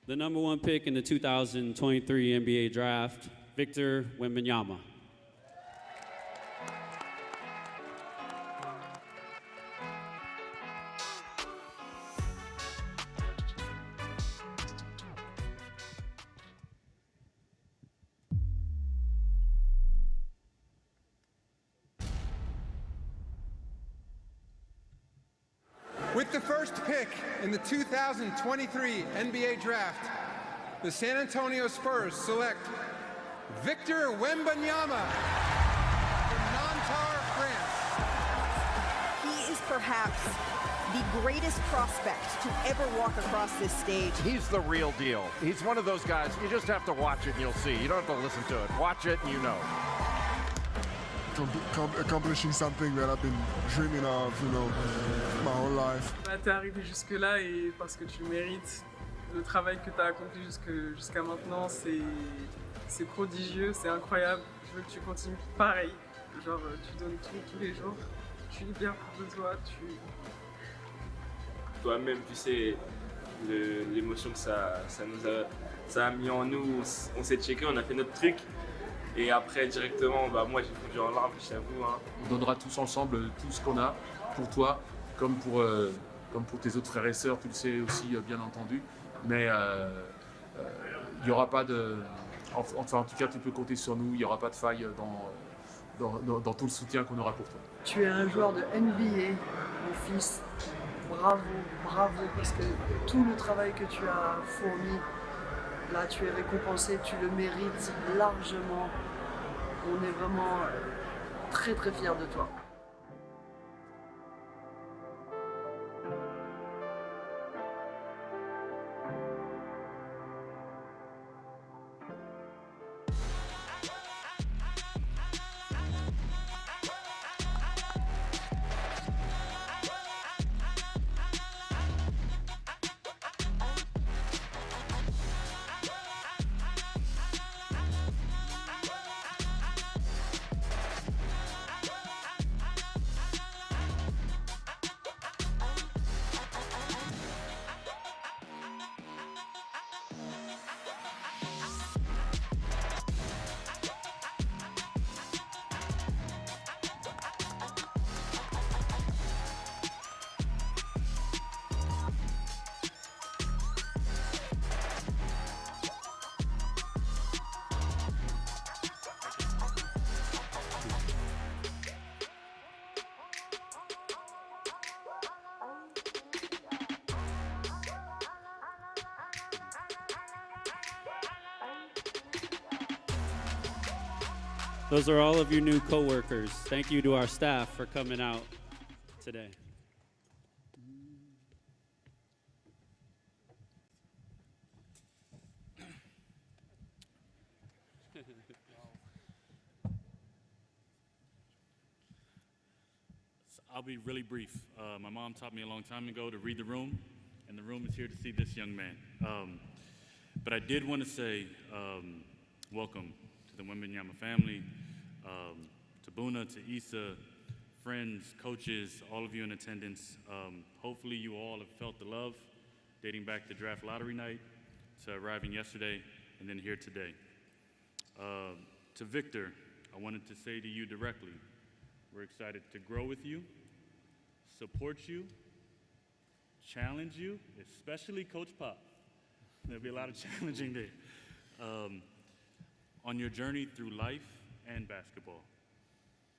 number 1 pick in the 2023 NBA draft, Victor Wembanyama. With the first pick in the 2023 NBA Draft, the San Antonio Spurs select Victor Wembanyama from Nanterre, France. He is perhaps the greatest prospect to ever walk across this stage. He's the real deal. He's one of those guys, you just have to watch it and you'll see. You don't have to listen to it. Watch it and you know. Accomplishing something that I've been dreaming of, you know, my whole life. T'es arrivé jusque-là et parce que tu le mérites. Le travail que tu as accompli jusqu'à maintenant, c'est prodigieux, c'est incroyable. Je veux que tu continues pareil. Genre, tu donnes tout tous les jours. Je suis hyper fière de toi. Toi-même, tu sais, l'émotion que ça a mis en nous. On s'est checké, on a fait notre truc. Et après, directement, moi, j'ai fondu en larmes, je t'avoue. Hein. On donnera tous ensemble tout ce qu'on a pour toi, comme pour tes autres frères et sœurs, tu le sais aussi, bien entendu. Mais il n'y aura pas de... Enfin, en tout cas, tu peux compter sur nous. Il n'y aura pas de faille dans tout le soutien qu'on aura pour toi. Tu es un joueur de NBA, mon fils. Bravo, bravo, parce que tout le travail que tu as fourni, là, tu es récompensé, tu le mérites largement. On est vraiment très très fiers de toi. Those are all of your new coworkers. Thank you to our staff for coming out today. I'll be really brief. My mom taught me a long time ago to read the room, and the room is here to see this young man. But I did want to say welcome to the Wembanyama family, to Buna, to Issa, friends, coaches, all of you in attendance. Hopefully you all have felt the love dating back to draft lottery night, to arriving yesterday, and then here today. To Victor, I wanted to say to you directly, we're excited to grow with you, support you, challenge you, especially Coach Pop. There'll be a lot of challenging there. On your journey through life and basketball.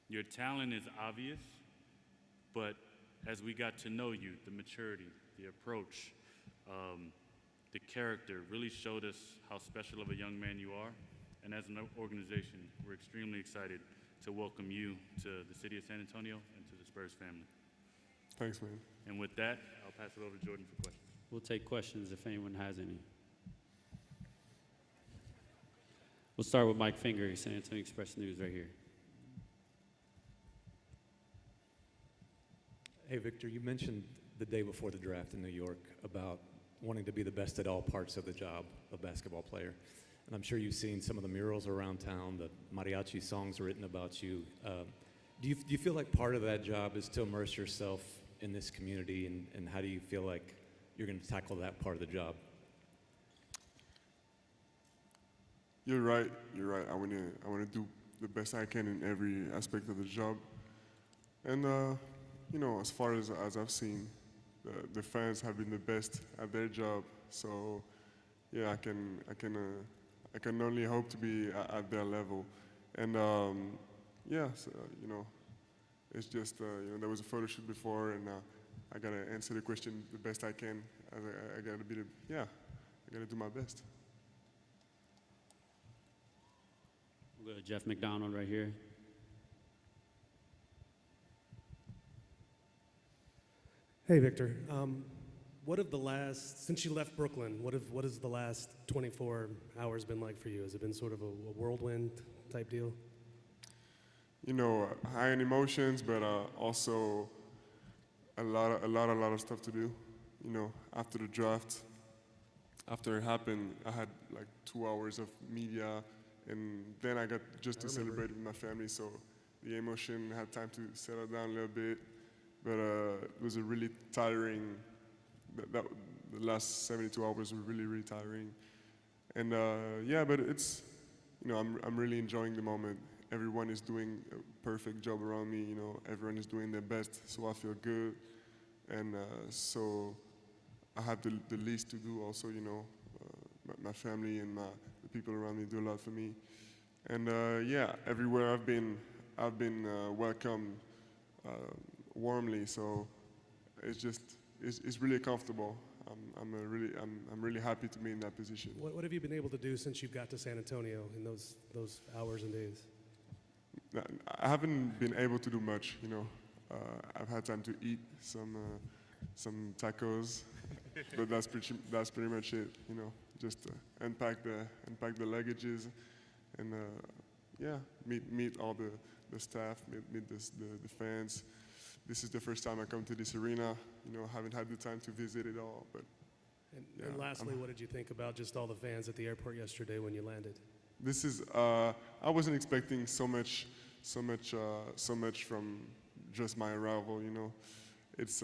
Your talent is obvious, but as we got to know you, the maturity, the approach, the character really showed us how special of a young man you are. And as an organization, we're extremely excited to welcome you to the city of San Antonio and to the Spurs family. Thanks, man. And with that, I'll pass it over to Jordan for questions. We'll take questions if anyone has any. We'll start with Mike Finger, San Antonio Express News, right here. Hey, Victor, you mentioned the day before the draft in New York about wanting to be the best at all parts of the job of basketball player. And I'm sure you've seen some of the murals around town, the mariachi songs written about you. Do you feel like part of that job is to immerse yourself in this community, and how do you feel like you're going to tackle that part of the job? You're right. You're right. I wanna do the best I can in every aspect of the job. And you know, as far as I've seen, the fans have been the best at their job. So yeah, I can only hope to be at their level. And yeah, so, you know, it's just you know, there was a photo shoot before, and I gotta answer the question the best I can. I gotta be I gotta do my best. We'll go to Jeff McDonald right here. Hey, Victor. What have the last, since you left Brooklyn, what has the last 24 hours been like for you? Has it been sort of a whirlwind type deal? You know, high in emotions, but also a lot of stuff to do. You know, after the draft, after it happened, I had like 2 hours of media, and then I got just to celebrate with my family. So the emotion had time to settle down a little bit, but it was a really tiring. The last 72 hours were really tiring, and yeah, but it's, you know, I'm really enjoying the moment. Everyone is doing a perfect job around me. You know, everyone is doing their best, so I feel good, and so I have the least to do. Also, you know, my family and the people around me do a lot for me, and yeah, everywhere I've been welcomed warmly. So it's just. It's really comfortable. I'm really happy to be in that position. What have you been able to do since you got to San Antonio in those hours and days? I haven't been able to do much. You know, I've had time to eat some tacos, but that's pretty much it. You know, just unpack the luggages, and yeah, meet all the staff, meet the fans. This is the first time I come to this arena. You know, I haven't had the time to visit it all, but. And lastly, what did you think about just all the fans at the airport yesterday when you landed? This is, I wasn't expecting so much from just my arrival. You know, it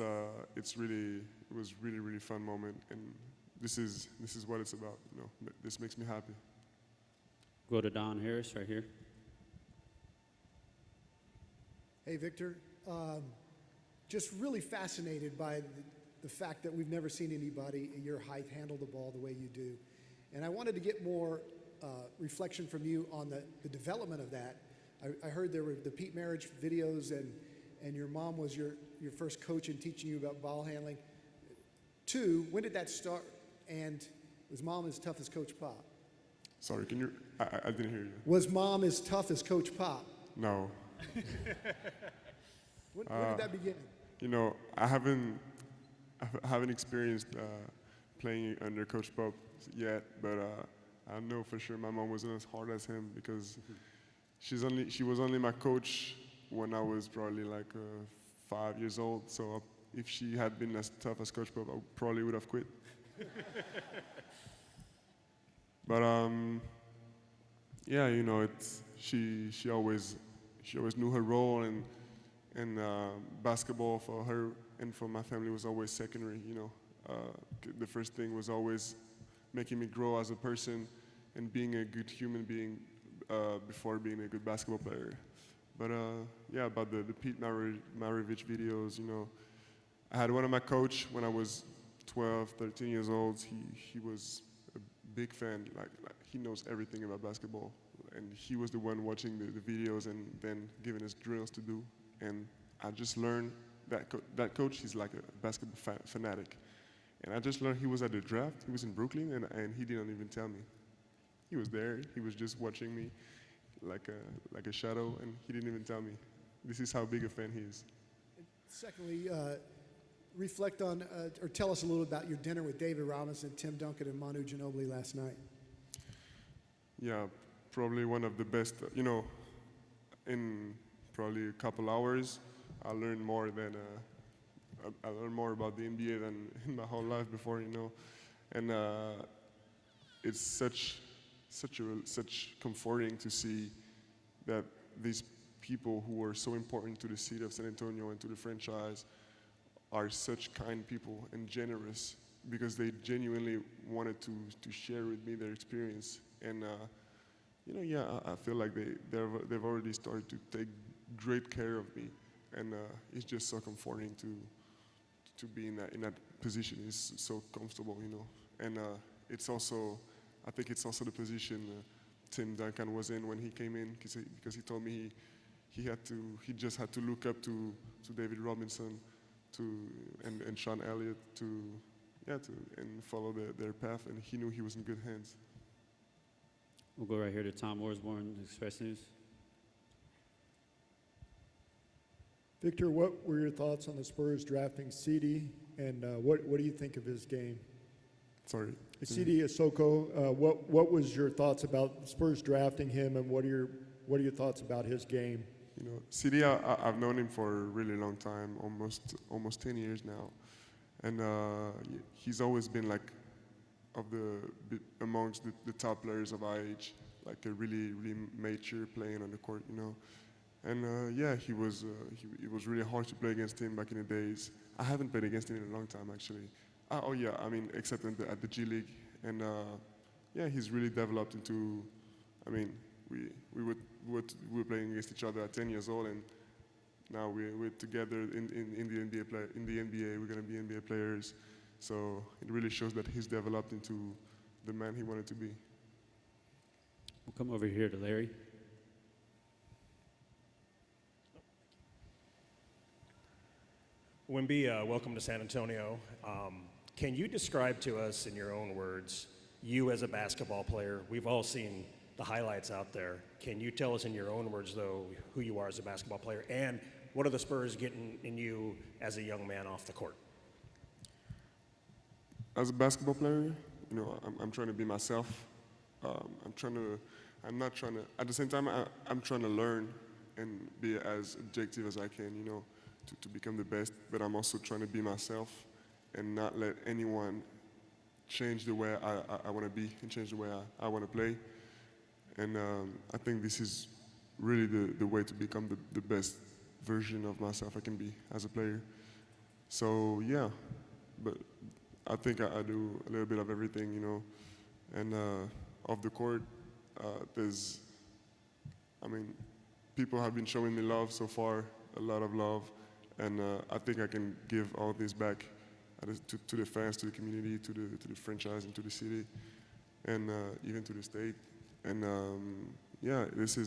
was really fun moment, and this is what it's about. You know, this makes me happy. Go to Don Harris right here. Hey, Victor. Just really fascinated by the fact that we've never seen anybody at your height handle the ball the way you do. And I wanted to get more reflection from you on the development of that. I heard there were the Pete Marriage videos, and your mom was your first coach in teaching you about ball handling. 2, when did that start? And was mom as tough as Coach Pop? Sorry, can you, I didn't hear you. Was mom as tough as Coach Pop? No. When did that begin? You know, I haven't experienced playing under Coach Pop yet, but I know for sure my mom wasn't as hard as him, because she was only my coach when I was probably like 5 years old. So if she had been as tough as Coach Pop, I probably would have quit. But yeah, you know, she always knew her role, and basketball for her and for my family was always secondary. You know, the first thing was always making me grow as a person and being a good human being before being a good basketball player. But yeah, about the Pete Maravich videos, you know, I had one of my coach when I was 12, 13 years old. He was a big fan. Like he knows everything about basketball, and he was the one watching the videos and then giving us drills to do. And I just learned that coach, he's like a basketball fanatic. And I just learned he was at the draft. He was in Brooklyn, and he didn't even tell me. He was there. He was just watching me like a shadow, and he didn't even tell me. This is how big a fan he is. Secondly, reflect on or tell us a little about your dinner with David Robinson, Tim Duncan, and Manu Ginobili last night. Yeah, probably one of the best. You know, in probably a couple hours, I learned more about the NBA than in my whole life before, you know, and it's such comforting to see that these people who are so important to the city of San Antonio and to the franchise are such kind people and generous because they genuinely wanted to share with me their experience. And I feel like they've already started to take great care of me, and it's just so comforting to be in that position. It's so comfortable, and I think it's also the position Tim Duncan was in when he came in, because he told me he just had to look up to David Robinson and Sean Elliott and follow their path, and he knew he was in good hands. We'll go right here to Tom Orsborn, Express News. Victor, what were your thoughts on the Spurs drafting Sidy, and what do you think of his game? Sorry. Sidy Cissokho, what was your thoughts about Spurs drafting him, and what are your thoughts about his game? Sidy, I've known him for a really long time, almost 10 years now, and he's always been like amongst the top players of our age, like a really mature playing on the court, And it was really hard to play against him back in the days. I haven't played against him in a long time, actually. Except at the G League, and he's really developed into. We were playing against each other at 10 years old, and now we're together in the NBA. In the NBA, we're gonna be NBA players. So it really shows that he's developed into the man he wanted to be. We'll come over here to Larry. Wemby, welcome to San Antonio. Can you describe to us in your own words, you as a basketball player? We've all seen the highlights out there. Can you tell us in your own words, though, who you are as a basketball player, and what are the Spurs getting in you as a young man off the court? As a basketball player, I'm trying to be myself. At the same time, I'm trying to learn and be as objective as I can, to become the best, but I'm also trying to be myself and not let anyone change the way I want to be and change the way I want to play. And I think this is really the way to become the best version of myself I can be as a player. So but I think I do a little bit of everything, and off the court, people have been showing me love so far, a lot of love. And I think I can give all this back to the fans, to the community, to the franchise, and to the city, and even to the state. And there's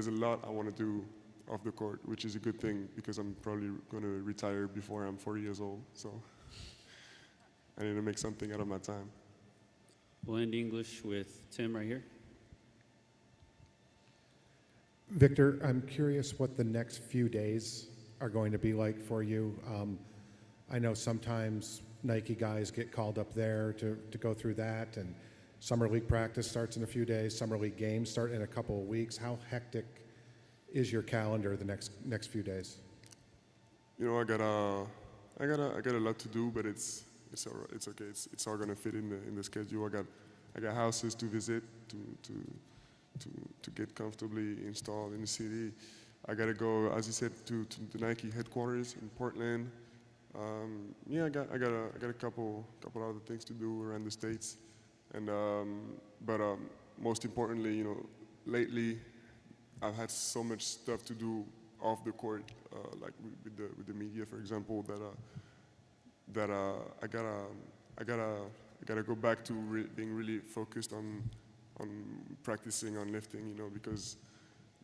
a lot I want to do off the court, which is a good thing because I'm probably going to retire before I'm 40 years old. So I need to make something out of my time. We'll end English with Tim right here. Victor, I'm curious what the next few days are going to be like for you. I know sometimes Nike guys get called up there to go through that, and Summer League practice starts in a few days, Summer League games start in a couple of weeks. How hectic is your calendar the next few days? I got a lot to do, but it's okay. It's all gonna fit in the schedule. I got houses to visit to get comfortably installed in the city. I gotta go, as you said, to the Nike headquarters in Portland. I got a couple other things to do around the States, and but most importantly, lately I've had so much stuff to do off the court, like with the media, for example, that I gotta go back to being really focused on practicing on lifting, because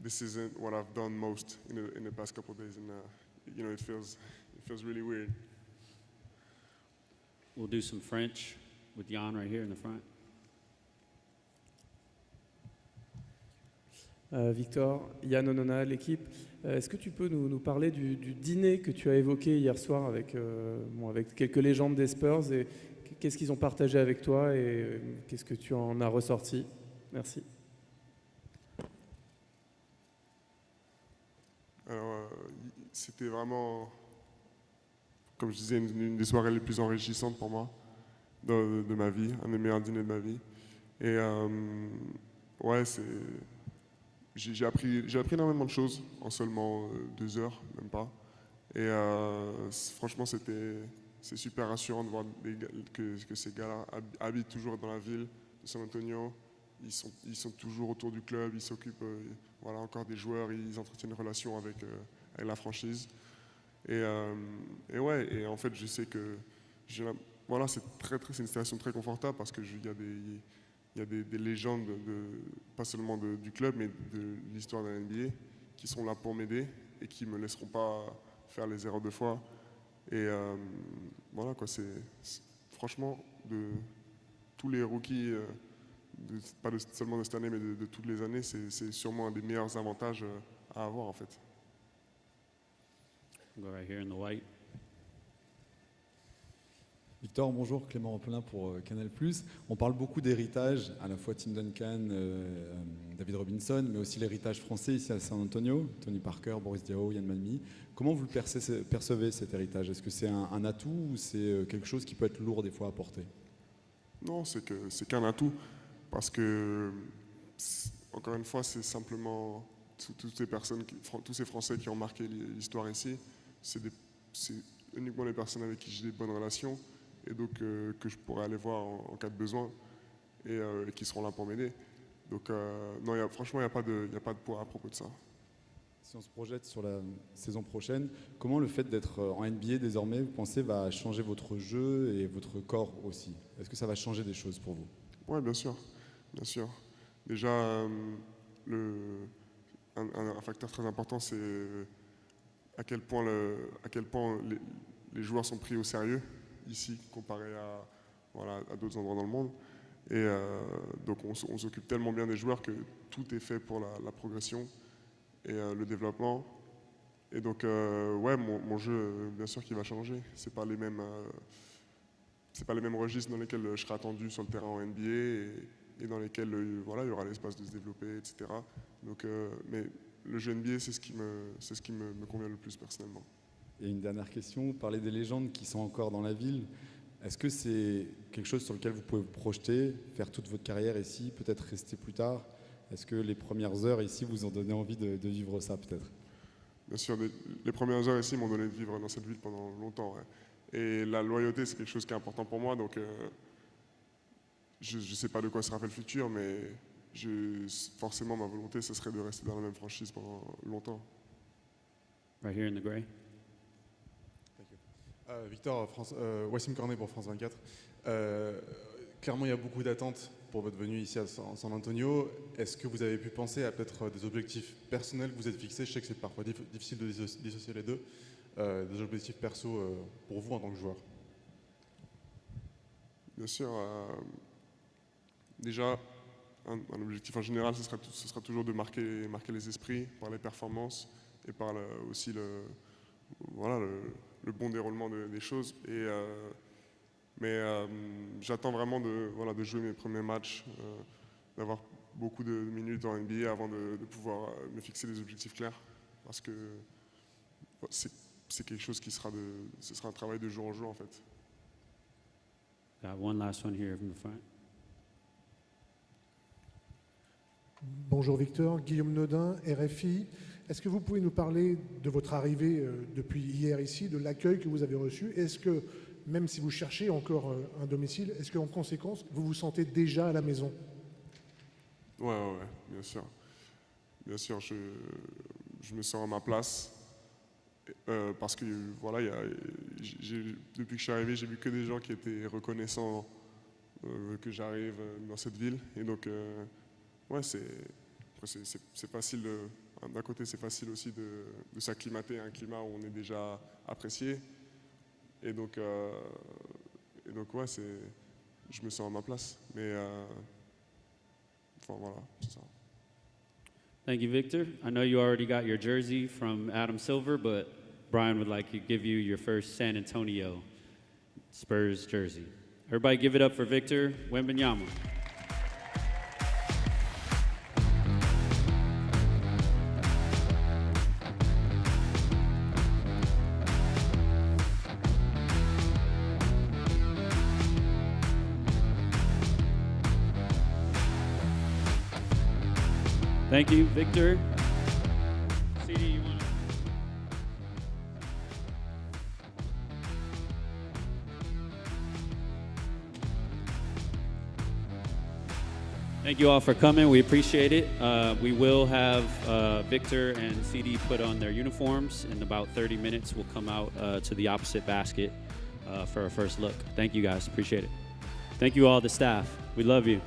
this isn't what I've done most in the past couple of days, and it feels really weird. We'll do some French with Jan right here in the front. Victor, Yann Onona, l'équipe. Est-ce que tu peux nous parler du dîner que tu as évoqué hier soir avec quelques légendes des Spurs, et qu'est-ce qu'ils ont partagé avec toi et qu'est-ce que tu en as ressorti? Merci. Alors, c'était vraiment, comme je disais, une des soirées les plus enrichissantes pour moi de ma vie, un des meilleurs dîners de ma vie. Et j'ai appris énormément de choses en seulement 2 heures, même pas. Et franchement, c'est super rassurant de voir que ces gars-là habitent toujours dans la ville de San Antonio. Ils sont toujours autour du club, ils s'occupent voilà, encore des joueurs, ils entretiennent une relation avec la franchise. Et en fait, je sais que voilà, c'est une situation très confortable parce que il y a des légendes, pas seulement du club, mais de l'histoire de la NBA qui sont là pour m'aider et qui ne me laisseront pas faire les erreurs de foi. Et voilà, quoi, c'est franchement, de tous les rookies, pas seulement de cette année, mais de toutes les années, c'est sûrement un des meilleurs avantages à avoir, en fait. Go right here in the white. Victor, bonjour, Clément Rampelin pour Canal+. On parle beaucoup d'héritage, à la fois Tim Duncan, David Robinson, mais aussi l'héritage français ici à San Antonio, Tony Parker, Boris Diaw, Yann Malmy. Comment vous le percevez cet héritage? Est-ce que c'est un atout ou c'est quelque chose qui peut être lourd des fois à porter? Non, c'est qu'un atout, parce que, encore une fois, c'est simplement toutes ces personnes, tous ces Français qui ont marqué l'histoire ici, c'est uniquement les personnes avec qui j'ai des bonnes relations, et donc que je pourrais aller voir en cas de besoin et qui seront là pour m'aider. Donc non, franchement, il n'y a pas de poids à propos de ça. Si on se projette sur la saison prochaine, comment le fait d'être en NBA désormais, vous pensez, va changer votre jeu et votre corps aussi? Est-ce que ça va changer des choses pour vous? Oui, bien sûr. Bien sûr. Déjà, un facteur très important, c'est à quel point les joueurs sont pris au sérieux ici comparé à d'autres endroits dans le monde. Et donc on s'occupe tellement bien des joueurs que tout est fait pour la progression et le développement. Et donc ouais, mon jeu, bien sûr qu'il va changer. C'est pas les mêmes registres dans lesquels je serai attendu sur le terrain en NBA et dans lesquels voilà, il y aura l'espace de se développer, etc. Donc, mais le jeu NBA, c'est ce qui me convient le plus personnellement. Et une dernière question, vous parlez des légendes qui sont encore dans la ville. Est-ce que c'est quelque chose sur lequel vous pouvez vous projeter, faire toute votre carrière ici, peut-être rester plus tard? Est-ce que les premières heures ici vous ont donné envie de vivre ça peut-être? Bien sûr, les premières heures ici m'ont donné de vivre dans cette ville pendant longtemps. Ouais. Et la loyauté, c'est quelque chose qui est important pour moi. Donc je ne sais pas de quoi sera fait le futur, mais forcément ma volonté, ce serait de rester dans la même franchise pendant longtemps. Right here in the gray. Victor, Wassim Cornet pour France 24. Clairement, il y a beaucoup d'attentes pour votre venue ici à San Antonio. Est-ce que vous avez pu penser à peut-être des objectifs personnels que vous êtes fixés? Je sais que c'est parfois difficile de dissocier les deux. Des objectifs perso pour vous en tant que joueur? Bien sûr. Déjà, un objectif en général, ce sera toujours de marquer les esprits par les performances et par aussi le bon déroulement des choses. Mais j'attends vraiment de jouer mes premiers matchs, d'avoir beaucoup de minutes en NBA avant de pouvoir me fixer des objectifs clairs. Parce que c'est quelque chose ce sera un travail de jour en jour en fait. One last one here from the front. Bonjour Victor, Guillaume Nodin, RFI. Est-ce que vous pouvez nous parler de votre arrivée depuis hier ici, de l'accueil que vous avez reçu? Est-ce que, même si vous cherchez encore un domicile, est-ce qu'en conséquence, vous vous sentez déjà à la maison? Ouais, bien sûr. Bien sûr, je me sens à ma place. Parce que voilà, depuis que je suis arrivé, j'ai vu que des gens qui étaient reconnaissants que j'arrive dans cette ville. Et donc, ouais, c'est facile. D'un côté, c'est facile aussi de s'acclimater à un climat où on est déjà apprécié. Et donc ouais, je me sens à ma place. Mais enfin voilà, c'est ça. Thank you, Victor. I know you already got your jersey from Adam Silver, but Brian would like to give you your first San Antonio Spurs jersey. Everybody give it up for Victor Wembanyama. Thank you, Victor. Sidy, you want to? Thank you all for coming. We appreciate it. We will have Victor and Sidy put on their uniforms. In about 30 minutes, we'll come out to the opposite basket for our first look. Thank you guys. Appreciate it. Thank you all, the staff. We love you.